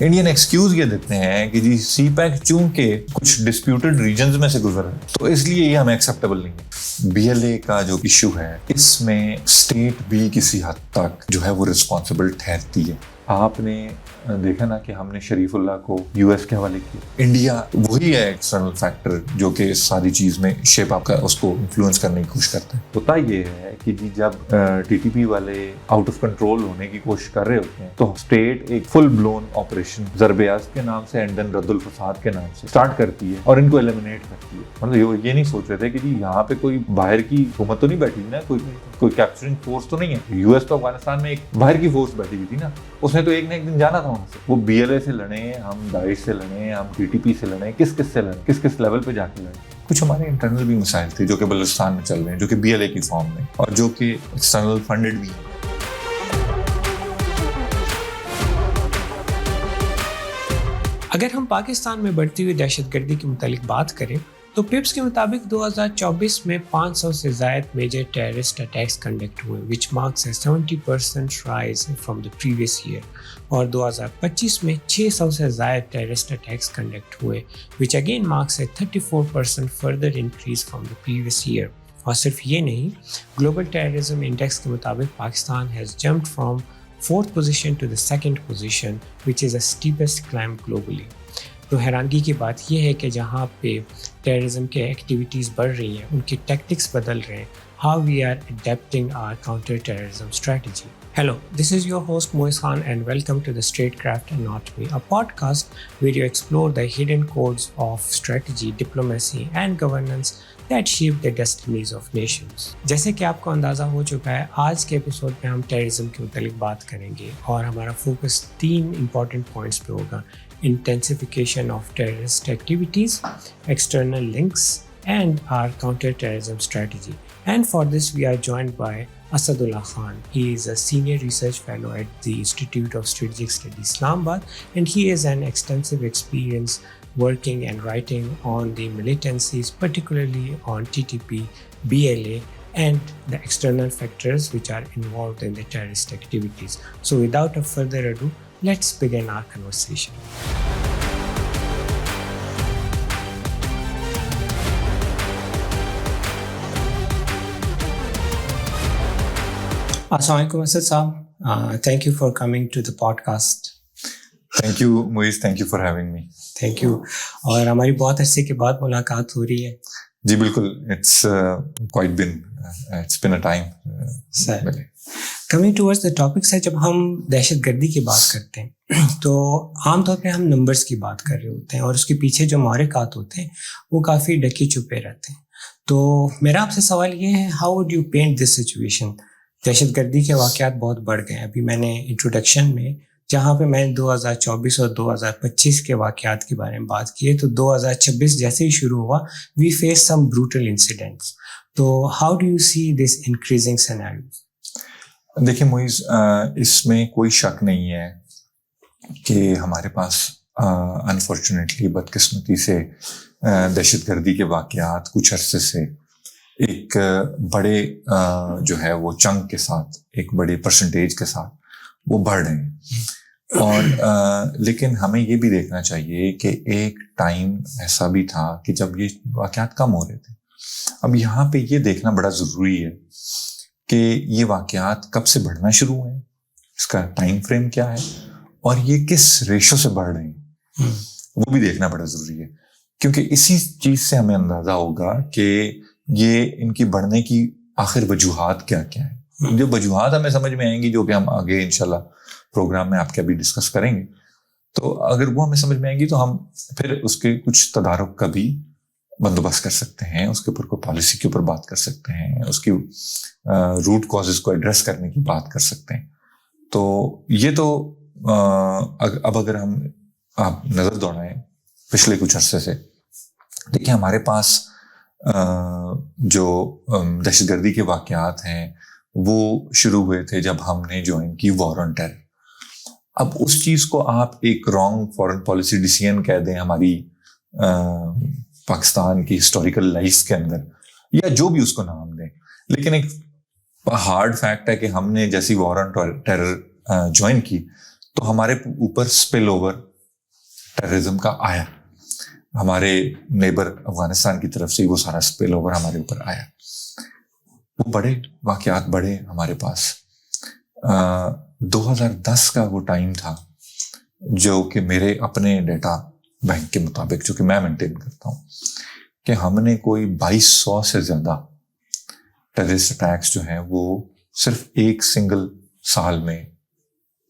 Indian excuse ये देते हैं कि जी सी पैक चूंकि कुछ डिस्प्यूटेड रीजन्स में से गुजर है तो इसलिए ये हमें एक्सेप्टेबल नहीं है। बीएलए का जो इशू है इसमें स्टेट भी किसी हद तक जो है वो रिस्पॉन्सिबल ठहरती है। आपने देखा ना कि हमने शरीफुल्लाह को यूएस के हवाले किया। इंडिया वही है एक्सटर्नल फैक्टर जो कि सारी चीज में शेप आपका उसको इन्फ्लुएंस करने की कोशिश करता है। होता ये है कि जी जब टीटीपी वाले आउट ऑफ कंट्रोल होने की कोशिश कर रहे होते हैं तो स्टेट एक फुल ब्लोन ऑपरेशन ज़रब-ए-अज़्म के नाम से एंड देन रद्दुल फसाद के नाम से स्टार्ट करती है और इनको एलिमिनेट करती है। मतलब ये नहीं सोच रहे थे कि जी यहाँ पे कोई बाहर की हुकूमत तो नहीं बैठी ना, कोई कैप्चरिंग फोर्स तो नहीं है। यूएस तो अफगानिस्तान में एक बाहर की फोर्स बैठी हुई थी ना, उसने तो एक दिन जाना था वहां से। वो बीएलए से लड़े, हम दाइश से लड़े, हम टीटीपी से लड़े, किस से लड़े, किस लेवल पे जाके लड़े। कुछ हमारे इंटरनल भी मसाइल थे जो कि बलूचिस्तान में चल रहे हैं, जो कि बीएलए की फॉर्म में और जो कि एक्सटर्नल फंडेड भी है। अगर हम पाकिस्तान में बढ़ती हुई दहशतगर्दी के मुतालिक बात करें तो पिप्स के मुताबिक 2024 में 500 से ज़ायद मेजर टेररिस्ट अटैक्स कंडक्ट हुए, which marks a 70% rise from the previous year. और 2025 में 600 से ज़ायद टेररिस्ट अटैक्स कंडक्ट हुए, which again marks a 34% further increase from the previous year. और सिर्फ ये नहीं, ग्लोबल टेररिज्म इंडेक्स के मुताबिक Pakistan has jumped from 4th position to the 2nd position, which is the steepest climb globally. तो हैरानगी की बात यह है कि जहाँ पे टेररिज्म के एक्टिविटीज़ बढ़ रही हैं, उनके टैक्टिक्स बदल रहे हैं। How we are adapting our counter terrorism strategy. Hello, this is your host Moiz Khan and welcome to the Statecraft Anatomy, a podcast where you explore the hidden codes of strategy, diplomacy and governance that shape the destinies of nations. जैसे कि आपको अंदाज़ा हो चुका है, आज के episode में हम टेररिज्म के मुतालिक बात करेंगे और हमारा फोकस 3 इंपॉर्टेंट पॉइंट्स पे होगा: intensification of terrorist activities, external links and our counter-terrorism strategy. And for this we are joined by Asadullah Khan. He is a senior research fellow at the Institute of Strategic Studies, Islamabad, and he has an extensive experience working and writing on the militancies, particularly on TTP, BLA, and the external factors which are involved in the terrorist activities. So without a further ado, let's begin our conversation. Assalamualaikum Asad Saab. Thank you for coming to the podcast. Thank you Moiz, thank you for having me. Thank you. और हमारी बहुत अरसे के बाद मुलाकात हो रही है। जी बिल्कुल, it's been a time. Coming towards the topic से जब हम दहशतगर्दी की बात करते हैं तो आमतौर पे हम नंबर्स की बात कर रहे होते हैं और उसके पीछे जो महरक़ात होते हैं वो काफ़ी ढके छुपे रहते हैं। तो मेरा आपसे सवाल ये है, how would you paint this situation? दहशतगर्दी के वाक़यात बहुत बढ़ गए। अभी मैंने इंट्रोडक्शन में जहाँ पे मैंने 2024 और 2025 के वाक़यात के बारे में बात की है, तो 2026 जैसे ही शुरू हुआ, we face some brutal incidents. तो how do you see this increasing scenarios? देखिए मोइज़, इसमें कोई शक नहीं है कि हमारे पास अनफॉर्चुनेटली बदकिस्मती से दहशतगर्दी के वाक़यात कुछ अरसे से एक बड़े जो है वो चंक के साथ, एक बड़े परसेंटेज के साथ वो बढ़ रहे हैं। और लेकिन हमें ये भी देखना चाहिए कि एक टाइम ऐसा भी था कि जब ये वाक़यात कम हो रहे थे। अब यहाँ पे ये देखना बड़ा ज़रूरी है कि ये वाक़यात कब से बढ़ना शुरू हुए, इसका टाइम फ्रेम क्या है और ये किस रेशो से बढ़ रहे हैं, वो भी देखना बड़ा ज़रूरी है। क्योंकि इसी चीज़ से हमें अंदाज़ा होगा कि ये इनकी बढ़ने की आखिर वजूहात क्या क्या है। जो वजूहात हमें समझ में आएंगी, जो कि हम आगे इंशाल्लाह प्रोग्राम में आपके अभी डिस्कस करेंगे, तो अगर वो हमें समझ में आएंगी तो हम फिर उसके कुछ तदारुक का भी बंदोबस्त कर सकते हैं, उसके ऊपर कोई पॉलिसी के ऊपर बात कर सकते हैं, उसकी रूट कॉजेज को एड्रेस करने की बात कर सकते हैं। तो ये तो अब अगर आप नज़र दौड़ाएं पिछले कुछ अरसे से, देखिए हमारे पास जो दहशतगर्दी के वाक़यात हैं वो शुरू हुए थे जब हमने ज्वाइन की वॉर ऑन टेरर। अब उस चीज़ को आप एक रॉन्ग फॉरेन पॉलिसी डिसीजन कह दें हमारी पाकिस्तान की हिस्टोरिकल लाइफ के अंदर, या जो भी उसको नाम दें, लेकिन एक हार्ड फैक्ट है कि हमने जैसी वॉर ऑन टेरर ज्वाइन की तो हमारे ऊपर स्पिल ओवर टेररिज्म का आया, हमारे नेबर अफगानिस्तान की तरफ से वो सारा स्पिल ओवर हमारे ऊपर आया। वो बड़े वाकयात बड़े हमारे पास। 2010 का वो टाइम था जो कि मेरे अपने डेटा बैंक के मुताबिक, जो कि मैं मेंटेन करता हूँ, कि हमने कोई 2200 से ज़्यादा टेररिस्ट अटैक्स जो हैं वो सिर्फ एक सिंगल साल में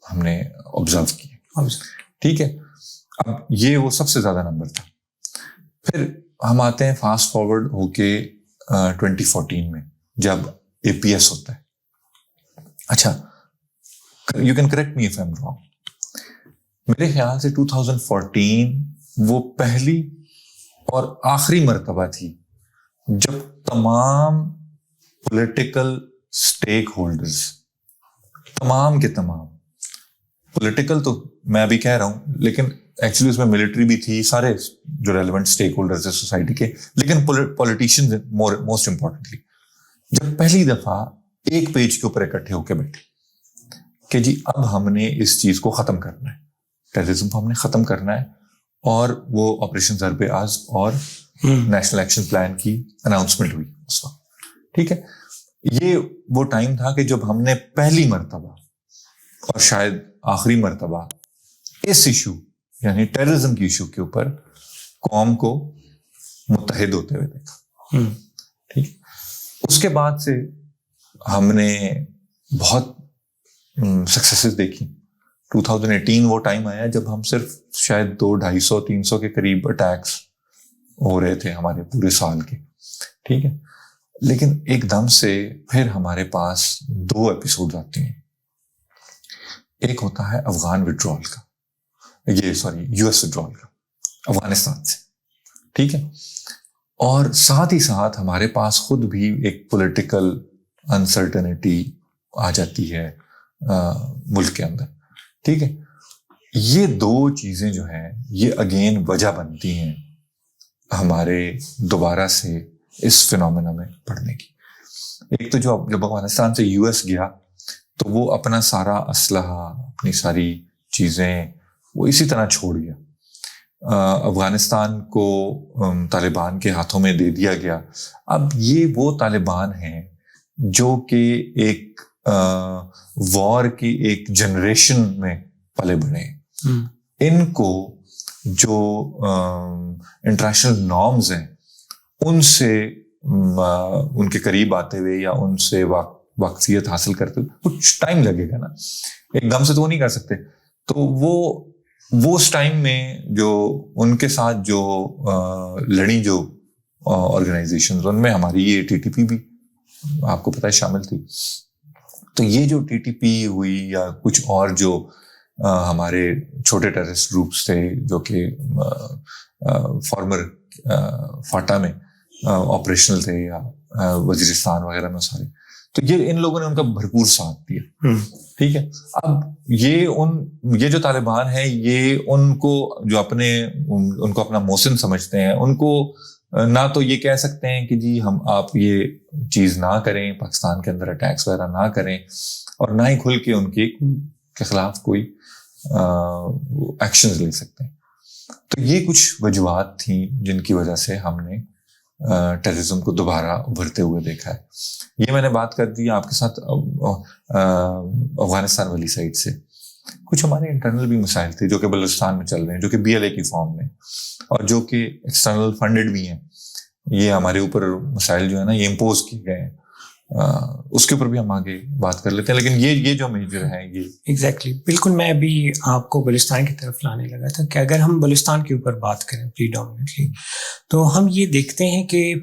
हमने ऑब्जर्व किए। ठीक है, अब ये वो सबसे ज़्यादा नंबर था। फिर हम आते हैं फास्ट फॉरवर्ड होके 2014 में, जब APS होता है। अच्छा, you can correct me if I am wrong, मेरे ख्याल से 2014 वो पहली और आखिरी मर्तबा थी जब तमाम पॉलिटिकल स्टेक होल्डर्स, तमाम के तमाम, पॉलिटिकल तो मैं अभी कह रहा हूं, लेकिन एक्चुअली उसमें मिलिट्री भी थी, सारे जो रेलेवेंट स्टेक होल्डर्स है सोसाइटी के, लेकिन पॉलिटिशियंस मोस्ट इंपॉर्टेंटली, जब पहली दफा एक पेज के ऊपर इकट्ठे होकर बैठे कि जी अब हमने इस चीज को खत्म करना है, टेररिज्म को हमने खत्म करना है, और वो ऑपरेशन ज़रबे आज और नेशनल एक्शन प्लान की अनाउंसमेंट हुई उस वक्त। ठीक है, ये वो टाइम था कि जब हमने पहली मर्तबा और शायद आखिरी मर्तबा इस इशू यानी टेररिज्म की इशू के ऊपर कौम को मुत्तहिद होते हुए देखा। ठीक, उसके बाद से हमने बहुत सक्सेसेस देखी। 2018 वो टाइम आया जब हम सिर्फ शायद 200-250-300 के करीब अटैक्स हो रहे थे हमारे पूरे साल के। ठीक है, लेकिन एकदम से फिर हमारे पास 2 एपिसोड आते हैं। एक होता है अफगान विड्रॉल का, US विड्रॉल का अफगानिस्तान से। ठीक है, और साथ ही साथ हमारे पास खुद भी एक पॉलिटिकल अनसर्टेनिटी आ जाती है मुल्क के अंदर। ठीक है, ये 2 चीजें जो हैं ये अगेन वजह बनती हैं हमारे दोबारा से इस फिनोमेना में पढ़ने की। एक तो जब अफगानिस्तान से US गया तो वो अपना सारा असलहा, अपनी सारी चीजें वो इसी तरह छोड़ गया। अफगानिस्तान को तालिबान के हाथों में दे दिया गया। अब ये वो तालिबान हैं जो कि एक वॉर की एक जनरेशन में पले बढ़े। इनको जो इंटरनेशनल नॉर्म्स हैं उनसे उनके करीब आते हुए या उनसे वाकफियत हासिल करते हुए कुछ टाइम लगेगा ना, एकदम से तो वो नहीं कर सकते। तो वो उस टाइम में जो उनके साथ जो लड़ी जो ऑर्गेनाइजेशंस, उनमें हमारी ये TTP भी आपको पता है शामिल थी। तो ये जो TTP हुई या कुछ और जो हमारे छोटे टेररिस्ट ग्रुप्स थे जो कि फॉर्मर फाटा में ऑपरेशनल थे या वजीरिस्तान वगैरह में सारे, तो ये इन लोगों ने उनका भरपूर साथ दिया। ठीक है, अब ये जो तालिबान है ये उनको जो उनको अपना मोहसिन समझते हैं, उनको ना तो ये कह सकते हैं कि जी आप ये चीज ना करें, पाकिस्तान के अंदर अटैक्स वगैरह ना करें, और ना ही खुल के उनके खिलाफ कोई एक्शंस ले सकते हैं। तो ये कुछ वजूहात थी जिनकी वजह से हमने टेररिज्म को दोबारा उभरते हुए देखा है। ये मैंने बात कर दी आपके साथ अफगानिस्तान वाली साइड से। कुछ हमारे इंटरनल भी मसाइल थे जो कि बलूचिस्तान में चल रहे हैं, जो कि BLA की फॉर्म में, और जो कि एक्सटर्नल फंडेड भी हैं। ये हमारे ऊपर मसाइल जो है ना ये इम्पोज किए गए हैं, उसके ऊपर भी हम आगे बात कर लेते हैं। लेकिन ये जो मेजर है ये एग्जैक्टली बिल्कुल मैं अभी आपको बलूचिस्तान की तरफ लाने लगा था कि अगर हम बलूचिस्तान के ऊपर बात करें प्रीडोमिनेटली, तो हम ये देखते हैं कि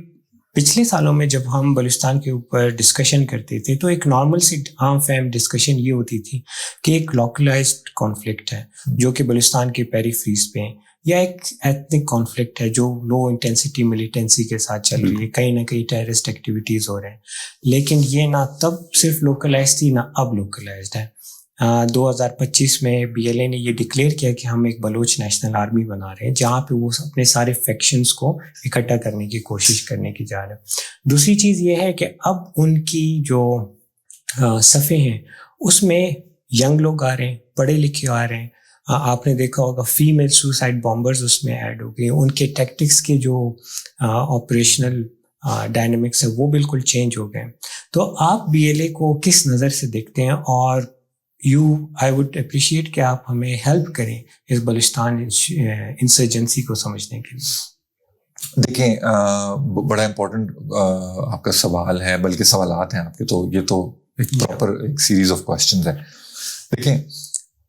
पिछले सालों में जब हम बलूचिस्तान के ऊपर डिस्कशन करते थे तो एक नॉर्मल सी आम फैम डिस्कशन ये होती थी कि एक लोकलाइज्ड कॉन्फ्लिक्ट है जो कि बलूचिस्तान के पेरीफ्रीज पे है, या एक एथनिक कॉन्फ्लिक्ट है जो लो इंटेंसिटी मिलिटेंसी के साथ चल रही है, कहीं ना कहीं टेररिस्ट एक्टिविटीज़ हो रहे हैं। लेकिन ये ना तब सिर्फ लोकलाइज थी ना अब लोकलाइज्ड है। 2025 में BLA ने ये डिक्लेयर किया कि हम एक बलोच नेशनल आर्मी बना रहे हैं जहाँ पे वो अपने सारे फैक्शंस को इकट्ठा करने की कोशिश करने की जा रहे हैं। दूसरी चीज़ ये है कि अब उनकी जो सफ़े हैं उसमें यंग लोग आ रहे हैं, पढ़े लिखे आ रहे हैं, आपने देखा होगा फीमेल सुसाइड बॉम्बर्स उसमें ऐड हो गए, उनके टैक्टिक्स के जो ऑपरेशनल डायनामिक्स है वो बिल्कुल चेंज हो गए। तो आप बीएलए को किस नज़र से देखते हैं, और आई वुड अप्रिशिएट कि आप हमें हेल्प करें इस बलूचिस्तान इंसर्जेंसी को समझने के लिए। देखें, बड़ा इम्पोर्टेंट आपका सवाल है, बल्कि सवालात हैं आपके, तो ये तो एक प्रॉपर एक सीरीज ऑफ क्वेश्चंस है। देखें,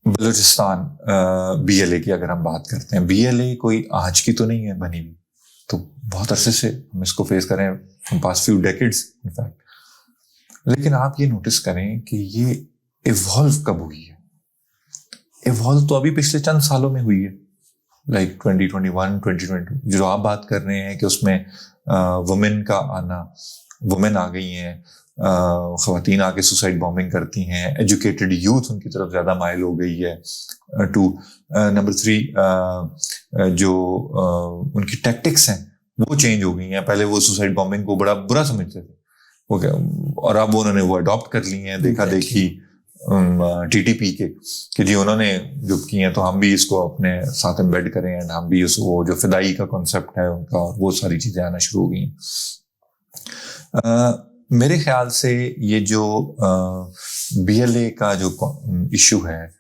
बलूचिस्तान बीएलए की अगर हम बात करते हैं, बीएलए कोई आज की तो नहीं है बनी हुई, तो बहुत अरसे से हम इसको फेस करें, हम पास फ्यू डेकेड्स इनफैक्ट। लेकिन आप ये नोटिस करें कि ये इवॉल्व कब हुई है? इवॉल्व तो अभी पिछले चंद सालों में हुई है, लाइक 2021 2020 जो आप बात कर रहे हैं कि उसमें वुमेन का आना, वुमेन आ गई हैं, ख़वातीन आके सुसाइड बॉम्बिंग करती हैं, एजुकेटेड यूथ उनकी तरफ ज़्यादा माइल हो गई है। टू नंबर 3, जो उनकी टैक्टिक्स हैं वो चेंज हो गई हैं। पहले वो सुसाइड बॉम्बिंग को बड़ा बुरा समझते थे, ओके, और अब उन्होंने वो अडॉप्ट कर ली हैं, देखा देखी टीटीपी के कि जी उन्होंने जो की हैं तो हम भी इसको अपने साथ एम्बेड करें, एंड हम भी उस वो जो फिदाई का कॉन्सेप्ट है उनका, और वो सारी चीज़ें आना शुरू हो गई हैं। मेरे ख्याल से ये जो बीएलए का जो इशू है,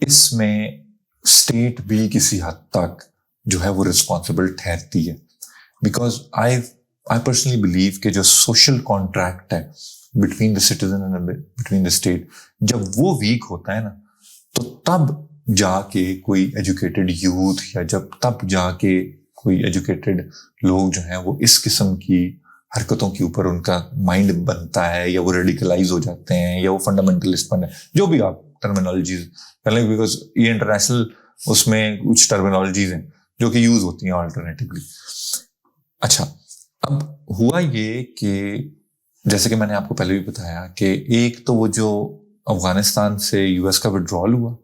इसमें स्टेट भी किसी हद तक जो है वो रिस्पॉन्सिबल ठहरती है, बिकॉज आई पर्सनली बिलीव कि जो सोशल कॉन्ट्रैक्ट है between the citizen and between the state, जब वो वीक होता है ना, तो तब जाके कोई एजुकेटेड यूथ या तब जाके कोई एजुकेटेड लोग जो हैं वो इस किस्म की हरकतों के ऊपर उनका माइंड बनता है, या वो रेडिकलाइज हो जाते हैं, या वो फंडामेंटलिस्ट बन है, जो भी आप टर्मिनोलॉजीज कर लें, बिकॉज ये इंटरनेशनल उसमें कुछ टर्मिनोलॉजीज हैं जो कि यूज होती हैं ऑल्टरनेटिवली। अच्छा, अब हुआ ये कि जैसे कि मैंने आपको पहले भी बताया कि एक तो वो जो अफगानिस्तान से यूएस का विड्रॉल हुआ,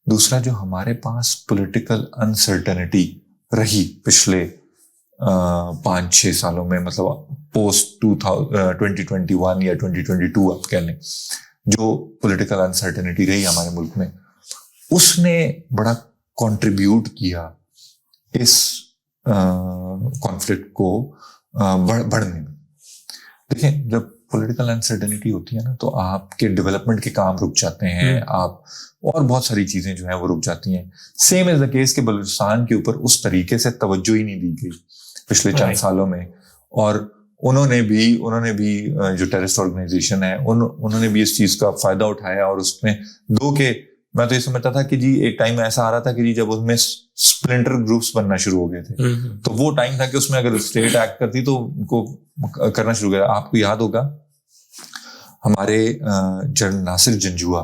दूसरा जो हमारे पास पॉलिटिकल अनसर्टेनिटी रही पिछले 5-6 सालों में, मतलब पोस्ट 2021 या 2022 आप कह लें, जो पॉलिटिकल अनसर्टेनिटी रही हमारे मुल्क में, उसने बड़ा कंट्रीब्यूट किया इस कॉन्फ्लिक्ट को बढ़ने में। देखिए, जब पॉलिटिकल अनसर्टेनिटी होती है ना, तो आपके डेवलपमेंट के काम रुक जाते हैं, आप और बहुत सारी चीजें जो है वो रुक जाती हैं। सेम इज द केस कि बलूचिस्तान के ऊपर उस तरीके से तवज्जो ही नहीं दी गई पिछले 4 सालों में, और उन्होंने भी जो टेररिस्ट ऑर्गेनाइजेशन है उन्होंने भी इस चीज का फायदा उठाया, और उसमें मैं तो ये समझता था कि जी एक टाइम ऐसा आ रहा था कि जी जब उसमें स्प्लिंटर ग्रुप्स बनना शुरू हो गए थे, तो वो टाइम था कि उसमें अगर स्टेट एक्ट करती तो उनको करना शुरू किया। आपको याद होगा हमारे general Nasir Janjua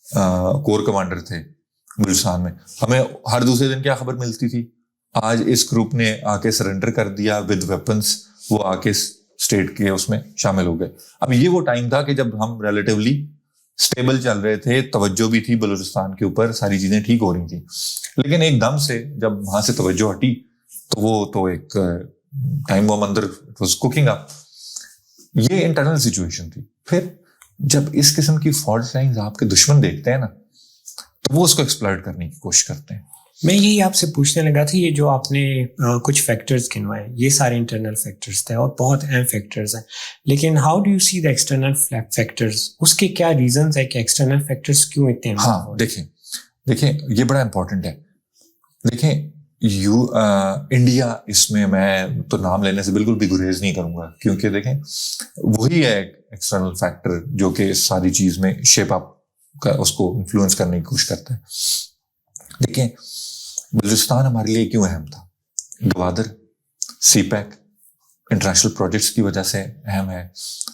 core commander थे बलूचिस्तान में, हमें हर दूसरे दिन क्या खबर मिलती थी, आज इस ग्रुप ने आके सरेंडर कर दिया विद वेपन्स, वो आके स्टेट के उसमें शामिल हो गए। अब ये वो टाइम था कि जब हम रिलेटिवली स्टेबल चल रहे थे, तवज्जो भी थी बलूचिस्तान के ऊपर, सारी चीजें ठीक हो रही थी, लेकिन एकदम से जब वहां से तवज्जो हटी तो वो तो एक टाइम वो अंदर इट वाज कुकिंग अप। ये इंटरनल सिचुएशन थी। फिर जब इस किस्म की फॉल्ट लाइंस आपके दुश्मन देखते हैं ना, तो वो उसको एक्सप्लॉइट करने की कोशिश करते हैं। मैं यही आपसे पूछने लगा था, ये जो आपने कुछ फैक्टर्स गिनवाए, ये सारे इंटरनल फैक्टर्स थे और बहुत अहम फैक्टर्स हैं, लेकिन how do you see the external factors? उसके क्या रीजंस है कि एक्सटर्नल फैक्टर्स क्यों इतने? हाँ, देखें ये बड़ा इंपॉर्टेंट है। देखें, इंडिया, इसमें मैं तो नाम लेने से बिल्कुल भी गुरेज नहीं करूंगा, क्योंकि देखें वही है एक्सटर्नल फैक्टर जो कि सारी चीज में शेप अप का उसको इन्फ्लुएंस करने की कोशिश करता है। देखें, बलूचिस्तान हमारे लिए क्यों अहम था? गवादर, सीपैक, इंटरनेशनल प्रोजेक्ट्स की वजह से अहम है।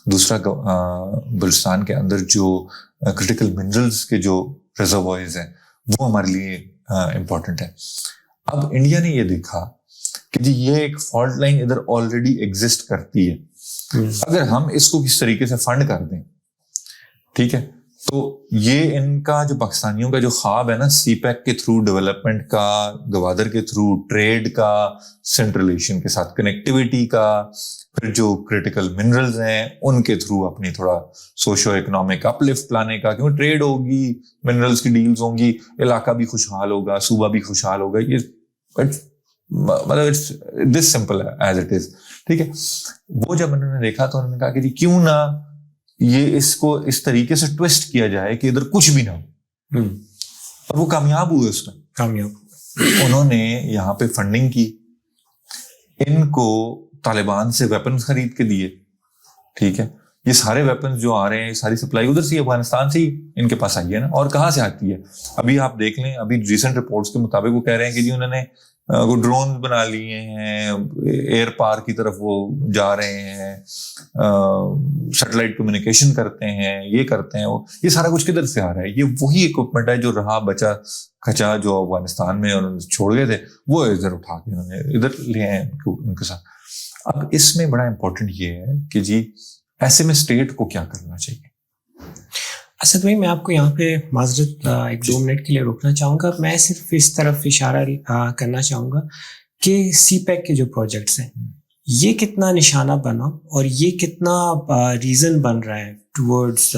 दूसरा, बलूचिस्तान के अंदर जो क्रिटिकल मिनरल्स के जो रिजर्वॉयर्स हैं वो हमारे लिए इम्पोर्टेंट है। अब इंडिया ने ये देखा कि जी ये एक फॉल्ट लाइन इधर ऑलरेडी एग्जिस्ट करती है, अगर हम इसको किस तरीके से फंड कर दें, ठीक है, तो ये इनका जो पाकिस्तानियों का जो ख्वाब है ना, सीपैक के थ्रू डेवलपमेंट का, गवादर के थ्रू ट्रेड का, सेंट्रल एशियन के साथ कनेक्टिविटी का, फिर जो क्रिटिकल मिनरल्स हैं उनके थ्रू अपनी थोड़ा सोशो इकोनॉमिक अपलिफ्ट लाने का, क्योंकि ट्रेड होगी, मिनरल्स की डील्स होंगी, इलाका भी खुशहाल होगा, सूबा भी खुशहाल होगा। ये मतलब it's this simple as it is. ठीक है, वो जब उन्होंने देखा तो उन्होंने कहा कि जी क्यों ना ये इसको इस तरीके से ट्विस्ट किया जाए कि इधर कुछ भी ना हो। और वो कामयाब हुए उसमें। कामयाब उन्होंने यहाँ पे फंडिंग की, इनको तालिबान से वेपन्स खरीद के दिए। ठीक है, ये सारे वेपन्स जो आ रहे हैं, सारी सप्लाई उधर से, अफगानिस्तान से ही इनके पास आई है ना। और कहाँ से आती है? अभी आप देख लें, अभी रिसेंट रिपोर्ट्स के मुताबिक वो कह रहे हैं कि जी उन्होंने वो ड्रोन बना लिए हैं, एयर पार की तरफ वो जा रहे हैं, सैटेलाइट कम्युनिकेशन करते हैं, ये करते हैं, वो ये सारा कुछ किधर से आ रहा है? ये वही इक्विपमेंट है जो रहा बचा खचा जो अफगानिस्तान में उन्होंने छोड़ गए थे, वो इधर उठा के उन्होंने इधर ले आए उनके साथ। अब इसमें बड़ा इंपॉर्टेंट ये है कि जी ऐसे में स्टेट को क्या करना चाहिए। असद भाई, मैं आपको यहाँ पे माजरत 1-2 मिनट के लिए रोकना चाहूँगा। मैं सिर्फ इस तरफ इशारा करना चाहूँगा कि सीपैक के जो प्रोजेक्ट्स हैं, ये कितना निशाना बना और ये कितना रीज़न बन रहा है टुवर्ड्स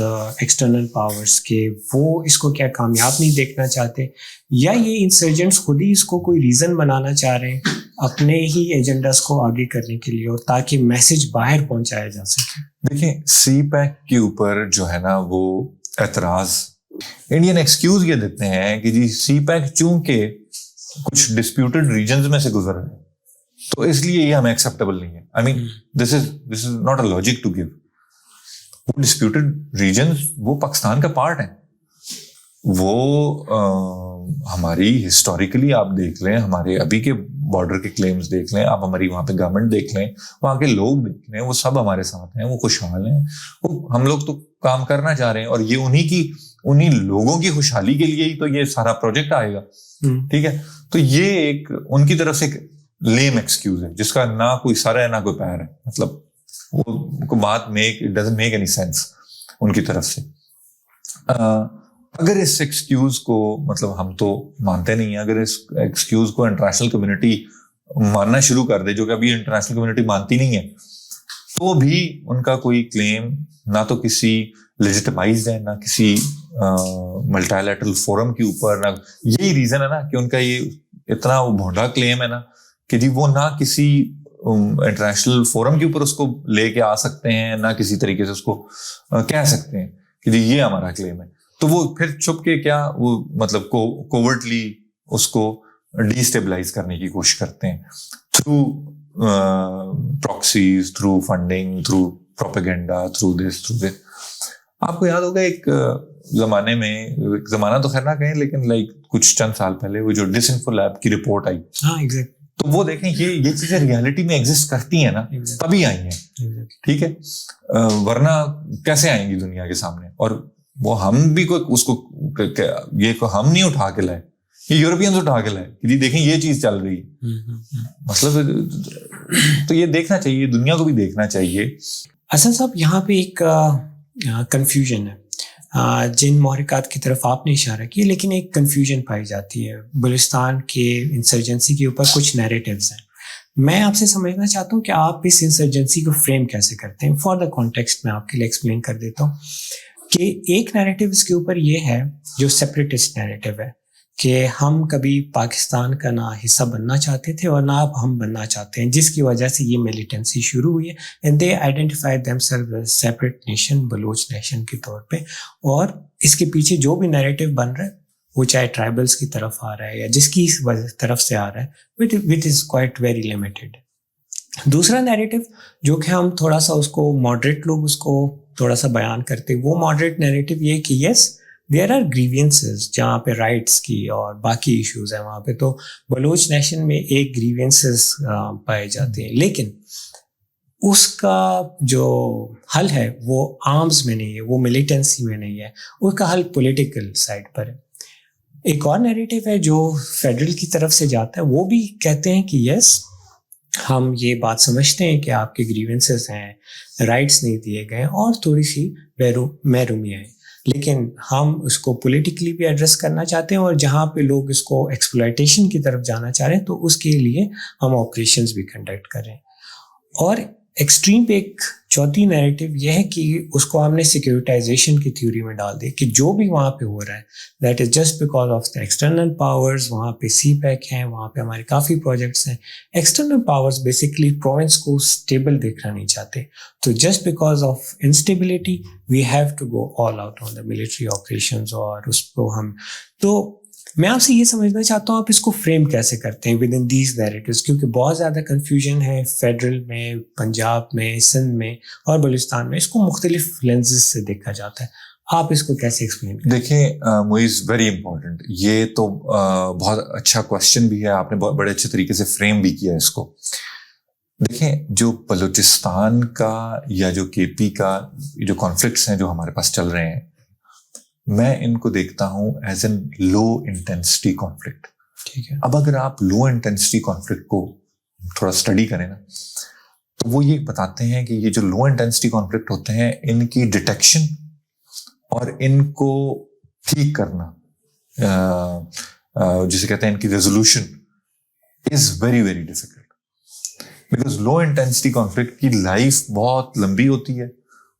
एक्सटर्नल पावर्स के वो इसको क्या कामयाब नहीं देखना चाहते, या ये इंसर्जेंट्स खुद ही इसको कोई रीज़न बनाना चाह रहे हैं अपने ही एजेंडास को आगे करने के लिए, और ताकि मैसेज बाहर पहुँचाया जा सके। देखिए, सीपैक के ऊपर जो है ना वो एतराज इंडियन एक्सक्यूज ये देते हैं कि जी सीपैक चूंकि कुछ डिस्प्यूटेड रीजन्स में से गुजर रहा है तो इसलिए ये हमें एक्सेप्टेबल नहीं है। I mean this is not a logic to give. वो डिस्प्यूटेड रीजन्स वो पाकिस्तान का पार्ट है। वो हमारी हिस्टोरिकली आप देख लें, हमारे अभी के बॉर्डर के क्लेम्स देख लें, आप हमारी वहां पे गवर्नमेंट देख लें, वहां के लोग देख लें, वो सब हमारे साथ हैं, वो खुशहाल हैं, वो हम लोग तो काम करना चाह रहे हैं और ये उन्हीं लोगों की खुशहाली के लिए ही तो ये सारा प्रोजेक्ट आएगा। ठीक है, तो ये एक उनकी तरफ से एक लेम एक्सक्यूज है जिसका ना कोई सर है ना कोई पैर है। मतलब वो बात it doesn't make any sense उनकी तरफ से। अगर इस एक्सक्यूज को, मतलब हम तो मानते नहीं है, अगर इस एक्सक्यूज को इंटरनेशनल कम्युनिटी मानना शुरू कर दे, जो कि अभी इंटरनेशनल कम्युनिटी मानती नहीं है, तो भी उनका कोई क्लेम ना तो किसी लेजिटिमाइज्ड है, ना किसी मल्टीलैटरल फोरम के ऊपर, ना यही रीजन है ना कि उनका ये इतना वो भोंडा क्लेम है ना कि जी वो ना किसी इंटरनेशनल फोरम के ऊपर उसको लेके आ सकते हैं, ना किसी तरीके से उसको कह सकते हैं कि जी ये हमारा क्लेम है। तो वो फिर छुप के क्या वो मतलब कोवर्टली उसको डिस्टेबलाइज करने की कोशिश करते हैं through proxies, through funding, through propaganda, through this. आपको याद होगा एक जमाने में, एक जमाना तो खैर ना कहें, लेकिन लाइक कुछ चंद साल पहले वो जो डिसइंफो लैब की रिपोर्ट आई, हाँ एग्जैक्ट, तो वो देखें ये चीजें रियलिटी में एग्जिस्ट करती हैं ना, तभी आई हैं। ठीक है, वरना कैसे आएंगी दुनिया के सामने? और वो हम भी कोई उसको ये को हम नहीं उठा के लाए, ये यूरोपियंस उठा के लाए कि जी देखें ये चीज चल रही है। मतलब तो ये देखना चाहिए, दुनिया को भी देखना चाहिए। असद साहब, यहाँ पे एक कंफ्यूजन है, जिन महरिकात की तरफ आपने इशारा किया, लेकिन एक कंफ्यूजन पाई जाती है। बलूचिस्तान के इंसर्जेंसी के ऊपर कुछ नैरेटिव्स हैं। मैं आपसे समझना चाहता हूँ कि आप इस इंसर्जेंसी को फ्रेम कैसे करते हैं। फॉर द कॉन्टेक्स्ट मैं आपके लिए एक्सप्लेन कर देता हूँ कि एक नैरेटिव इसके ऊपर ये है जो सेपरेटिस्ट नैरेटिव है कि हम कभी पाकिस्तान का ना हिस्सा बनना चाहते थे और ना अब हम बनना चाहते हैं, जिसकी वजह से ये मिलिटेंसी शुरू हुई है। And they identified themselves as separate nation, Baloch nation के तौर पे। और इसके पीछे जो भी नैरेटिव बन रहा है वो चाहे ट्राइबल्स की तरफ आ रहा है या जिसकी तरफ से आ रहा है, which is quite very limited. दूसरा नैरेटिव जो कि हम थोड़ा सा उसको मॉडरेट लोग उसको थोड़ा सा बयान करते, वो मॉडरेट नैरेटिव ये कि यस देयर आर ग्रीवियंसेस जहाँ पे राइट्स की और बाकी इश्यूज हैं वहाँ पे, तो बलूच नेशन में एक ग्रीवियंसेस पाए जाते हैं, लेकिन उसका जो हल है वो आर्म्स में नहीं है, वो मिलिटेंसी में नहीं है, उसका हल पॉलिटिकल साइड पर है। एक और नैरेटिव है जो फेडरल की तरफ से जाता है, वो भी कहते हैं कि यस हम ये बात समझते हैं कि आपके ग्रीवेंसेस हैं, राइट्स नहीं दिए गए और थोड़ी सी महरूमियाँ हैं, लेकिन हम उसको पॉलिटिकली भी एड्रेस करना चाहते हैं, और जहाँ पे लोग इसको एक्सप्लॉयटेशन की तरफ जाना चाह रहे हैं तो उसके लिए हम ऑपरेशंस भी कंडक्ट करें। और एक्सट्रीम पे एक चौथी नैरेटिव यह है कि उसको हमने सिक्योरिटाइजेशन की थ्योरी में डाल दिया कि जो भी वहाँ पे हो रहा है that is just because of the external powers. वहाँ पे CPEC हैं, वहाँ पे हमारे काफ़ी प्रोजेक्ट्स हैं। एक्सटर्नल पावर्स बेसिकली प्रोविंस को स्टेबल देखना नहीं चाहते, तो just because of instability we have to go all out on the military operations. और उसको हम तो मैं आपसे ये समझना चाहता हूँ आप इसको फ्रेम कैसे करते हैं विद इन दीज नैरेटिव्स, क्योंकि बहुत ज़्यादा कन्फ्यूजन है फेडरल में, पंजाब में, सिंध में और बलूचिस्तान में। इसको मुख्तलिफ लेंसेज से देखा जाता है। आप इसको कैसे एक्सप्लेन करें? देखिए मुइज़, वेरी इंपॉर्टेंट। ये तो बहुत अच्छा क्वेश्चन भी है, आपने बहुत बड़े अच्छे तरीके से फ्रेम भी किया इसको। देखें, जो बलूचिस्तान का या जो KP का जो कॉन्फ्लिक्ट्स हैं जो हमारे पास चल रहे हैं, मैं इनको देखता हूं as an low intensity conflict. ठीक है। अब अगर आप लो इंटेंसिटी कॉन्फ्लिक्ट को थोड़ा स्टडी करें ना, तो वो ये बताते हैं कि ये जो लो इंटेंसिटी कॉन्फ्लिक्ट होते हैं, इनकी डिटेक्शन और इनको ठीक करना, जिसे कहते हैं इनकी resolution, is very very difficult. Because low intensity conflict की लाइफ बहुत लंबी होती है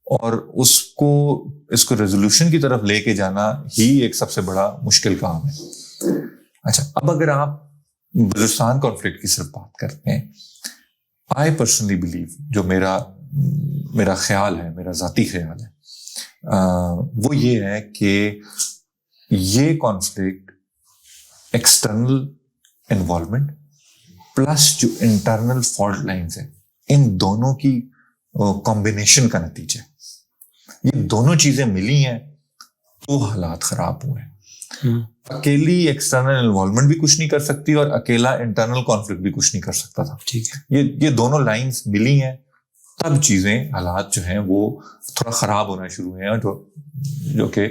और इसको रेजोल्यूशन की तरफ लेके जाना ही एक सबसे बड़ा मुश्किल काम है। अच्छा, अब अगर आप बलूचिस्तान कॉन्फ्लिक्ट की सिर्फ बात करते हैं, आई पर्सनली बिलीव, जो मेरा ख्याल है, मेरा जाती ख्याल है, वो ये है कि ये कॉन्फ्लिक्ट एक्सटर्नल इन्वॉल्वमेंट प्लस जो इंटरनल फॉल्ट लाइंस है, इन दोनों की कॉम्बिनेशन का नतीजा है। ये दोनों चीजें मिली हैं तो हालात खराब हुए हैं। अकेली एक्सटर्नल इन्वॉल्वमेंट भी कुछ नहीं कर सकती और अकेला इंटरनल कॉन्फ्लिक्ट भी कुछ नहीं कर सकता था। ठीक है। ये दोनों लाइंस मिली हैं, तब चीजें, हालात जो हैं वो थोड़ा खराब होना शुरू हुए हैं, जो कि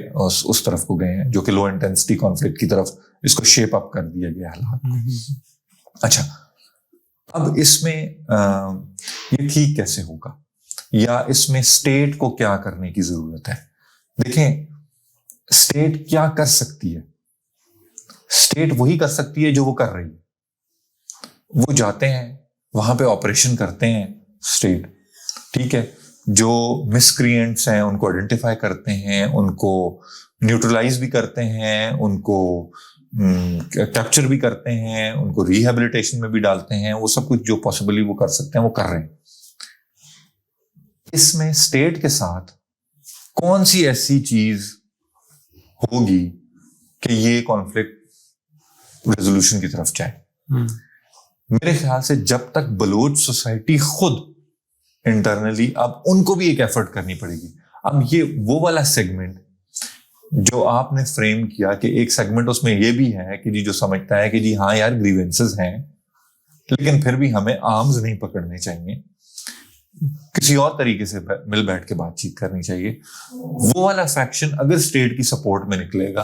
उस तरफ को गए हैं, जो कि लो इंटेंसिटी कॉन्फ्लिक्ट की तरफ इसको शेप अप कर दिया गया हालात। अच्छा, अब इसमें ये ठीक कैसे होगा, या इसमें स्टेट को क्या करने की जरूरत है? देखें, स्टेट क्या कर सकती है? स्टेट वही कर सकती है जो वो कर रही है। वो जाते हैं वहां पे ऑपरेशन करते हैं स्टेट, ठीक है, जो मिसक्रिएंट्स हैं उनको आइडेंटिफाई करते हैं, उनको न्यूट्रलाइज भी करते हैं, उनको कैप्चर भी करते हैं, उनको रिहेबिलिटेशन में भी डालते हैं। वो सब कुछ जो पॉसिबली वो कर सकते हैं वो कर रहे हैं। इसमें स्टेट के साथ कौन सी ऐसी चीज होगी कि ये कॉन्फ्लिक्ट रेजोल्यूशन की तरफ जाए? मेरे ख्याल से जब तक बलोच सोसाइटी खुद इंटरनली, अब उनको भी एक एफर्ट करनी पड़ेगी। अब ये वो वाला सेगमेंट जो आपने फ्रेम किया कि एक सेगमेंट उसमें ये भी है कि जी जो समझता है कि जी हाँ यार ग्रीवेंसेस हैं, लेकिन फिर भी हमें आर्म्स नहीं पकड़ने चाहिए, किसी और तरीके से मिल बैठ के बातचीत करनी चाहिए। वो वाला फैक्शन अगर स्टेट की सपोर्ट में निकलेगा,